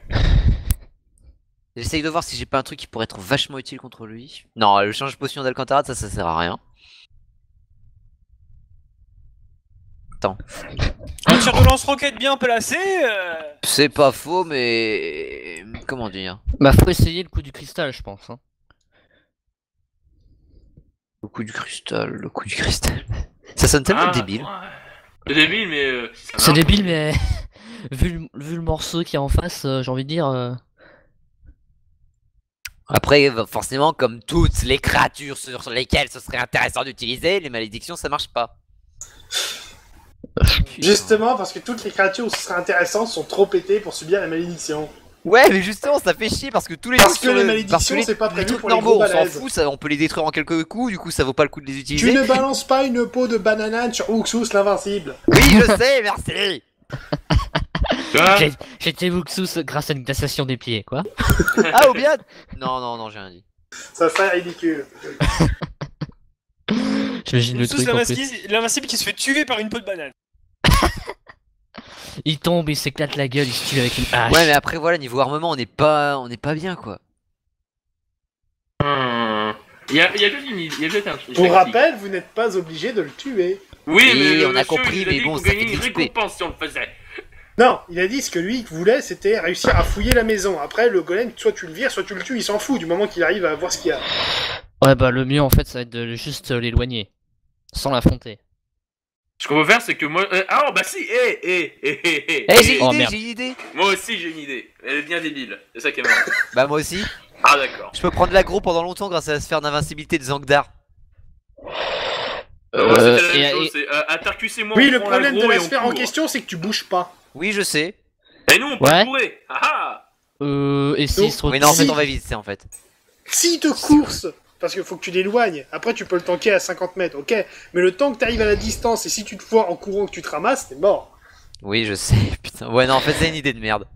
J'essaye de voir si j'ai pas un truc qui pourrait être vachement utile contre lui. Non, le change potion d'Alcantara, ça sert à rien. Un tir de lance-roquette bien placé. C'est pas faux, mais... Comment dire? Bah, faut essayer le coup du cristal, je pense. Hein. Le coup du cristal. Ça sonne tellement débile. Ouais. C'est débile, mais. Ça C'est marche. débile, mais vu le morceau qui est en face, j'ai envie de dire. Après, forcément, comme toutes les créatures sur lesquelles ce serait intéressant d'utiliser, les malédictions ça marche pas. Justement, parce que toutes les créatures où ce serait intéressant sont trop pétées pour subir la malédiction. Ouais, mais justement, ça fait chier parce que tous les Parce trucs que sur les le- malédictions, parce que les- c'est pas les prévu trucs pour les normaux, gros on s'en balèzes. fout, ça, on peut les détruire en quelques coups, du coup ça vaut pas le coup de les utiliser. Tu ne balances pas une peau de banane sur Uxus l'invincible. Oui, je sais, merci. Ah, J'étais Vuxus grâce à une glaciation des pieds, quoi. Ah, ou bien. Non, j'ai rien dit. Ça serait ridicule. J'imagine le Sous truc en plus. l'invincible qui se fait tuer par une peau de banane. Il tombe, il s'éclate la gueule, il se tue avec une hache. Ouais, mais après, voilà, niveau armement, on n'est pas bien quoi. Il y a peut-être un truc. Pour rappel, vous n'êtes pas obligé de le tuer. Oui, Oui, mais le on a monsieur, compris, il a mais dit bon, qu'on ça fait gagnait une de l'XP. récompense si on le faisait. Non, il a dit ce que lui voulait, c'était réussir à fouiller la maison. Après, le golem, soit tu le vires, soit tu le tues, il s'en fout du moment qu'il arrive à voir ce qu'il y a. Ouais, bah le mieux en fait, ça va être de juste l'éloigner. Sans l'affronter. Ce qu'on va faire, c'est que moi. Ah, bah si, Eh, j'ai Oh, une idée, merde. j'ai une idée. Moi aussi, j'ai une idée. Elle est bien débile. C'est ça qui est marrant. Bah, moi aussi. Ah, d'accord. Je peux prendre l'aggro pendant longtemps grâce à la sphère d'invincibilité de Zangdar. C'était la même et- chose. C'est Tarkus et moi. Oui, on le prend problème de l'aggro et la on sphère en court. question, c'est que tu bouges pas. Oui, je sais. Et nous, on peut Ouais. courir. Ah Et s'il se Mais non, en retrouve... fait, on va vite, c'est en fait. Si te course, parce qu'il faut que tu l'éloignes, après tu peux le tanker à 50 mètres, ok. Mais le temps que tu arrives à la distance et si tu te foires en courant que tu te ramasses, t'es mort. Oui, je sais, putain. Ouais, non, en fait, c'est une idée de merde.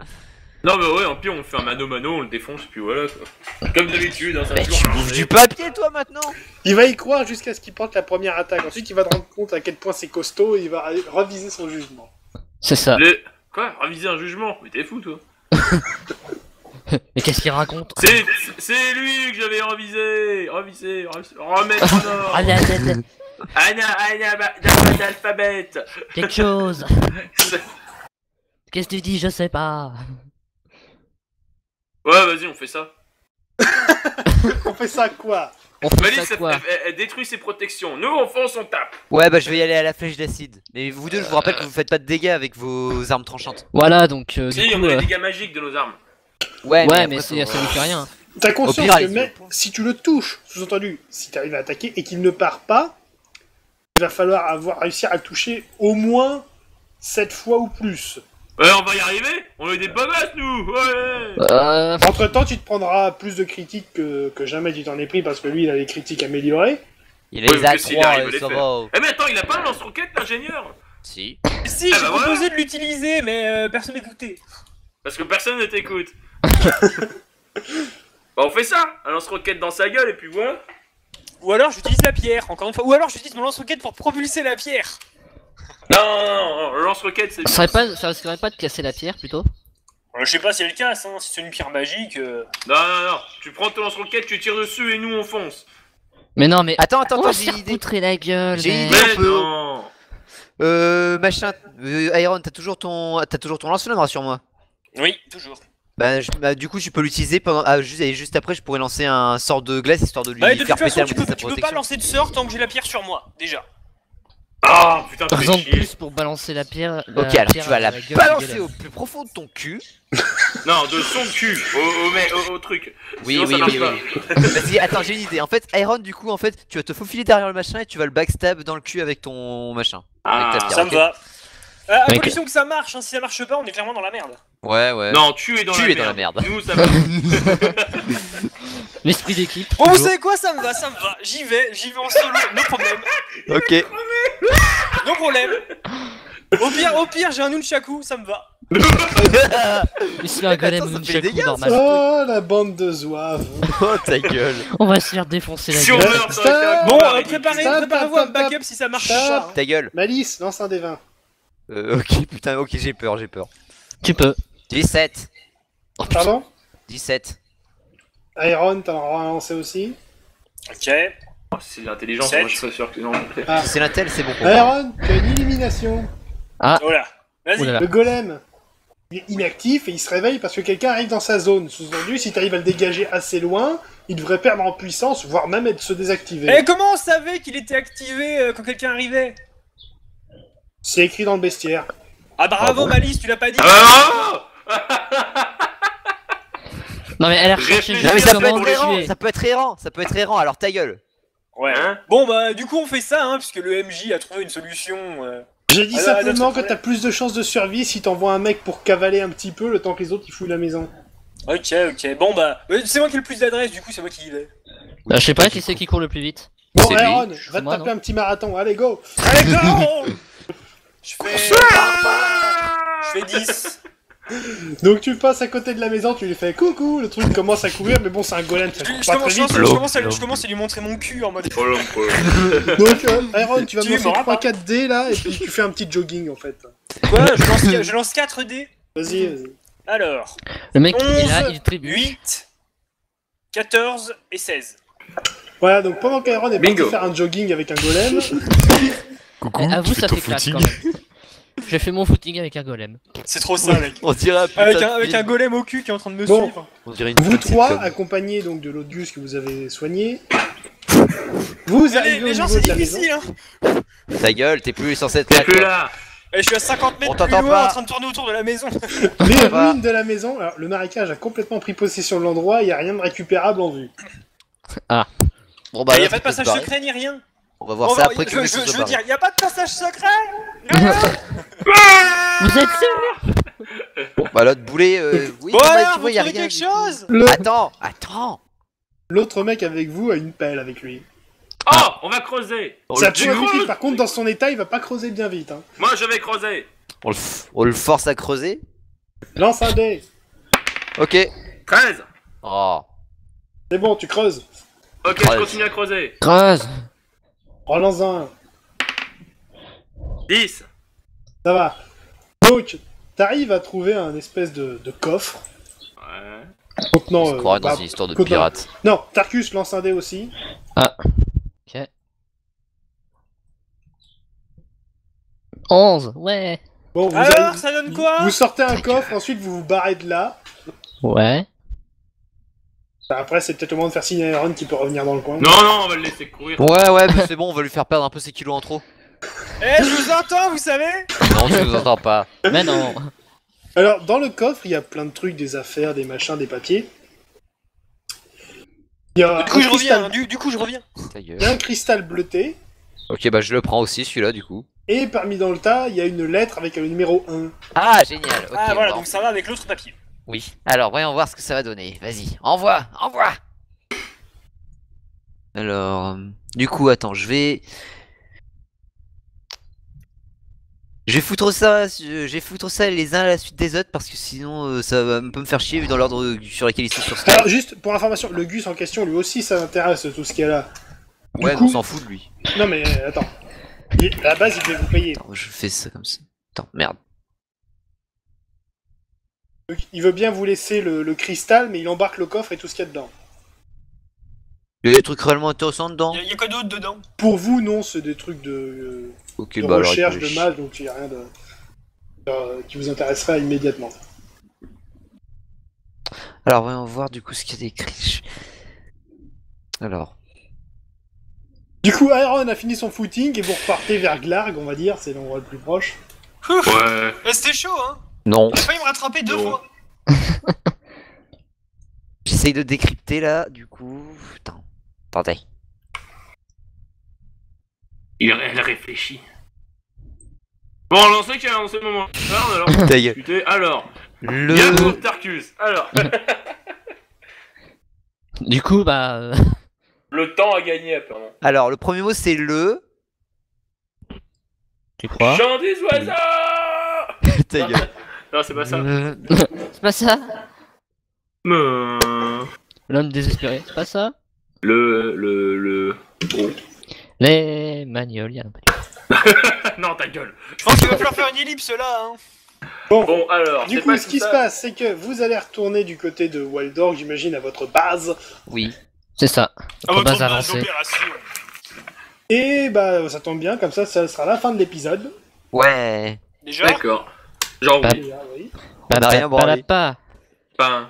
Non, mais ouais, en pire, on fait un mano-mano, on le défonce, puis voilà quoi. Comme d'habitude, hein, ça a Mais toujours tu marché. bouffes du papier, toi, maintenant. Il va y croire jusqu'à ce qu'il porte la première attaque. Ensuite, il va te rendre compte à quel point c'est costaud et il va reviser son jugement. C'est ça. Quoi? Réviser un jugement? Mais t'es fou, toi. Mais qu'est-ce qu'il raconte? C'est lui que j'avais révisé. Remettre en ordre. Allez, allez, allez. D'alphabet. Quelque chose. Qu'est-ce que tu dis? Je sais pas. Ouais, vas-y, on fait ça. On fait ça quoi? On fait Malice, ça quoi? elle détruit ses protections. Nous, on fonce, on tape. Ouais, bah je vais y aller à la flèche d'acide. Mais vous deux, je vous rappelle que vous faites pas de dégâts avec vos armes tranchantes. Voilà, donc du Si, coup, on a les dégâts magiques de nos armes. ouais, mais après, ça lui fait rien. T'as Au conscience pire, que allez-y. si tu le touches, sous-entendu, si tu arrives à attaquer et qu'il ne part pas, il va falloir réussir à le toucher au moins 7 fois ou plus. Ouais, on va y arriver. On est des beaux gosses, nous. Ouais. Entre temps, tu te prendras plus de critiques que jamais tu t'en es pris parce que lui il a les critiques améliorées. Il Ouais, les parce a que s'il 3, arrive à les ça faire. va. Eh mais attends, il a pas un lance-roquette, l'ingénieur? Si. Si, Ah j'ai bah voilà. proposé de l'utiliser, mais personne n'écoutait. Parce que personne ne t'écoute. Bah on fait ça, un lance-roquette dans sa gueule et puis voilà. Ou alors j'utilise la pierre, encore une fois. Ou alors j'utilise mon lance-roquette pour propulser la pierre. Non, le lance-roquette c'est... Ça risquerait pas de casser la pierre plutôt? Je sais pas si elle casse, hein. Si c'est une pierre magique. Non, tu prends ton lance-roquette, tu tires dessus et nous on fonce. Mais non, mais Attends, on va se j'ai faire une idée. poutrer la gueule. J'ai une mec. idée. Mais on peut- non. Machin. Iron, t'as toujours ton lance-flamme, rassure-moi. Oui, toujours. Bah, du coup, tu peux l'utiliser pendant. Ah, juste après, je pourrais lancer un sort de glace histoire de lui Bah, de toute faire péter façon, la tu moitié de sa peux pas protection. lancer de sort tant que j'ai la pierre sur moi, déjà. Ah putain, Par tu exemple, fais chier. plus pour balancer la pierre. Ok, alors tu vas la gueule du balancer golem. au plus profond de ton cul. Non, de son cul au truc. Oui, Sinon, oui, ça marche oui, pas. oui. Vas-y, attends, j'ai une idée. En fait, Iron, du coup, tu vas te faufiler derrière le machin et tu vas le backstab dans le cul avec ton machin. Ah, Avec ta pierre. Ça me ok. va. À Ok. condition que ça marche, hein. Si ça marche pas, on est clairement dans la merde. Ouais, ouais. Non, tu es dans Tu la es dans la merde. merde. Nous, ça va. L'esprit d'équipe. Bon, vous toujours. savez quoi, ça me va. J'y vais en solo, no problème. Ok. No problème. Au pire, j'ai un nunchaku, ça me va. Il se fait un golem Attends, ça ou fait des Nunchaku dégâts, normal. Oh la bande de zouaves. Oh ta gueule. On va se faire défoncer la Si on gueule. meurt, ça aurait été un Bon, combat ridicule. préparez-vous un backup si ça marche Stop. pas. Ta gueule. Malice, lance un des 20. Ok, putain, ok, j'ai peur. Tu peux. 17. Pardon 17. Iron, t'en auras lancé aussi. Ok. Oh, c'est l'intelligence, Sept. moi je serais sûr que non. Ah. C'est l'intel, c'est bon pour moi. Iron, tu as une élimination. Voilà. Vas-y. Oh là là. Le golem, il est inactif et il se réveille parce que quelqu'un arrive dans sa zone. Sous-entendu, si tu arrives à le dégager assez loin, il devrait perdre en puissance, voire même se désactiver. Et comment on savait qu'il était activé quand quelqu'un arrivait? C'est écrit dans le bestiaire. Ah bravo Malice, tu l'as pas dit. Ah Non, mais elle a Réfléchis. recherché Non mais juste ça peut comment être le errant, tuer. ça peut être errant, alors ta gueule. Ouais. Hein? Bon bah du coup on fait ça, hein, puisque le MJ a trouvé une solution. J'ai dit Ah, simplement notre que problème. t'as plus de chances de survie si t'envoies un mec pour cavaler un petit peu le temps que les autres ils fouillent la maison. Ok. Bon bah, c'est moi qui ai le plus d'adresse, du coup c'est moi qui y vais. Je sais pas qui c'est qui court le plus vite. Bon, C'est lui. Iron, va C'est te moi, taper non un petit marathon, allez go. Allez go. Je fais 10. Donc tu passes à côté de la maison, tu lui fais coucou, le truc commence à courir, mais bon c'est un golem, ça court Je pas commence, très vite. je commence à lui montrer mon cul en mode. Problème. Donc Iron, tu vas Tu me lancer m'auras pas. 3-4 dés là, et puis tu fais un petit jogging en fait. Quoi je lance 4 dés. Vas-y. Alors, Le mec, il est là, 11, il tribue. 8, 14 et 16. Voilà, donc pendant qu'Iron est parti Bingo. faire un jogging avec un golem, Coucou, Eh, avoue, tu ça fais ton fait classe footing. quand même. J'ai fait mon footing avec un golem. C'est trop ça, mec. On dirait un putain Avec de un film. golem au cul qui est en train de me Bon. suivre. On dirait une vous petite trois, sitcom. accompagnés donc de l'Odius que vous avez soigné, vous Mais arrivez au les gens niveau c'est de la maison. difficile, hein. Ta gueule, t'es plus censé être T'es là, plus toi. là. Et je suis à 50 mètres On plus t'entend loin pas. en train de tourner autour de la maison. Les Ça va. ruines de la maison, alors le marécage a complètement pris possession de l'endroit, il n'y a rien de récupérable en vue. Bon bah Il y là, a pas de ça peut se passage barrer. secret ni rien. On va voir Bon, ça bah, après que je le vaisseau veux soit dire, barré. y a pas de passage secret. Vous êtes sûr? Bon bah l'autre boulet, oui, Bon non, mais alors, tu vous vois, y a trouvez rien. quelque chose? Attends. L'autre mec avec vous a une pelle avec lui. Oh, on va creuser. Ça tu peut être creuses. utile, par contre dans son état il va pas creuser bien vite. Hein. Moi je vais creuser. On le force à creuser. Lance un dé, Ok. 13. Oh. c'est bon, tu creuses. Ok, Ouais. je continue à creuser. Creuse. Relance un, 10. ça va. Donc, t'arrives à trouver un espèce de coffre Ouais. contenant... On se croirait dans une histoire de contenant- pirate. Non, Tarkus lance un dé aussi. Ok. 11, ouais. Bon, vous, Alors, ça donne quoi? vous sortez un coffre, ensuite vous vous barrez de là. Ouais. Après, c'est peut-être au moment de faire signe à Aaron qui peut revenir dans le coin. Non, non, on va le laisser courir. Ouais, mais c'est bon, on va lui faire perdre un peu ses kilos en trop. Eh, je vous entends, vous savez? Non, tu nous entends pas. Mais non. Alors, dans le coffre, il y a plein de trucs, des affaires, des machins, des papiers. Il y a Du coup, un je cristal- reviens. Du coup, je reviens. Ta gueule. Il y a un cristal bleuté. Ok, bah je le prends aussi celui-là du coup. Et parmi dans le tas, il y a une lettre avec le numéro 1. Ah, génial. Ok, Ah, voilà, bon. donc ça va avec l'autre papier. Oui. Alors, voyons voir ce que ça va donner. Vas-y, envoie. Alors, du coup, attends, je vais foutre ça, les uns à la suite des autres parce que sinon ça va un peu me faire chier vu dans l'ordre sur lequel ils sont sur Skype. Alors, juste pour information, le Gus en question, lui aussi, ça l'intéresse tout ce qu'il y a là. Du Ouais, mais coup- on s'en fout de lui. Non, mais attends. À la base, il devait vous payer. Attends, je fais ça comme ça. Attends, merde. Donc, il veut bien vous laisser le cristal, mais il embarque le coffre et tout ce qu'il y a dedans. Il y a des trucs réellement intéressants dedans. Y a quoi d'autre dedans? Pour vous, non, c'est des trucs de Ok, bah alors. recherche, écoute, de mal, donc il n'y a rien qui vous intéresserait immédiatement. Alors, voyons voir du coup ce qu'il y a d'écrit. Alors. Du coup, Aaron a fini son footing et vous repartez vers Glarg, on va dire, c'est l'endroit le plus proche. Ouais. Eh, c'était chaud, hein? Non. J'ai failli me rattraper 2 Non. fois. J'essaye de décrypter là, du coup. Putain. Attendez. Elle réfléchit. Bon, alors c'est qui a lancé le moment. Alors, Ta gueule. discuter. Alors, bien Le. pour Tarkus. Alors, Du coup, bah. le temps à gagner apparemment. Alors, le premier mot c'est le. Tu crois? Chant des oiseaux. Ta gueule. Non, c'est pas ça. C'est pas ça? Euh, L'homme désespéré, c'est pas ça? Le. Oh. Les magnolias. Non, ta gueule. Je pense qu'il va falloir faire une ellipse là, hein. Bon, alors. Du c'est coup, pas ce tout qui ça. se passe, c'est que vous allez retourner du côté de Waldorf, j'imagine, à votre base. Oui. C'est ça. À Notre votre base base avancée. d'opération. Et bah, ça tombe bien, comme ça sera la fin de l'épisode. Ouais. Déjà? D'accord. Genre, Bah. oui. Et, oui. On a rien branlé. Pas. Enfin,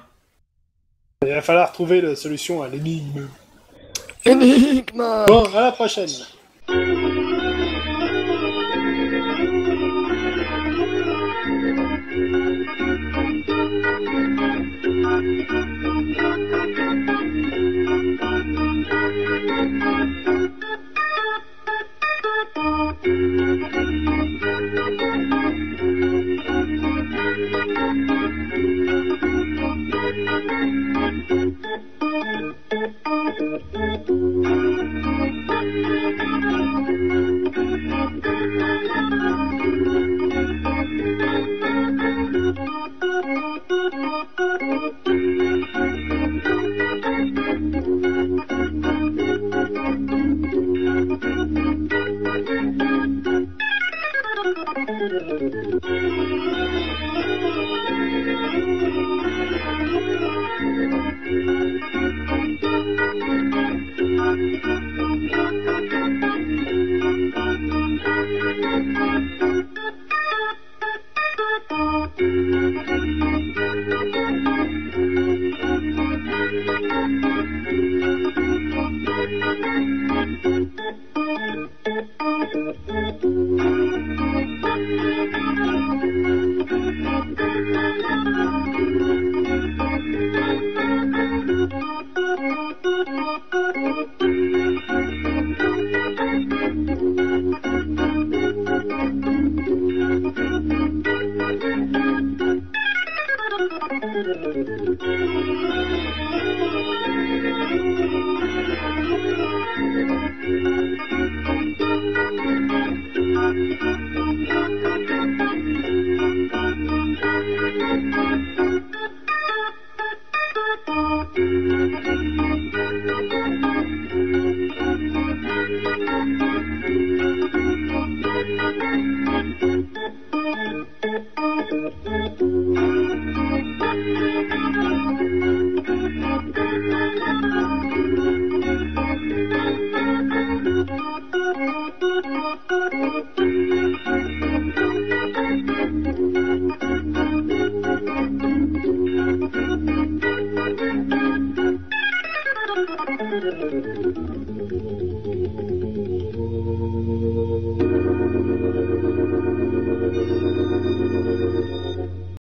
Il va falloir trouver la solution à l'énigme. Énigme. Bon, à la prochaine.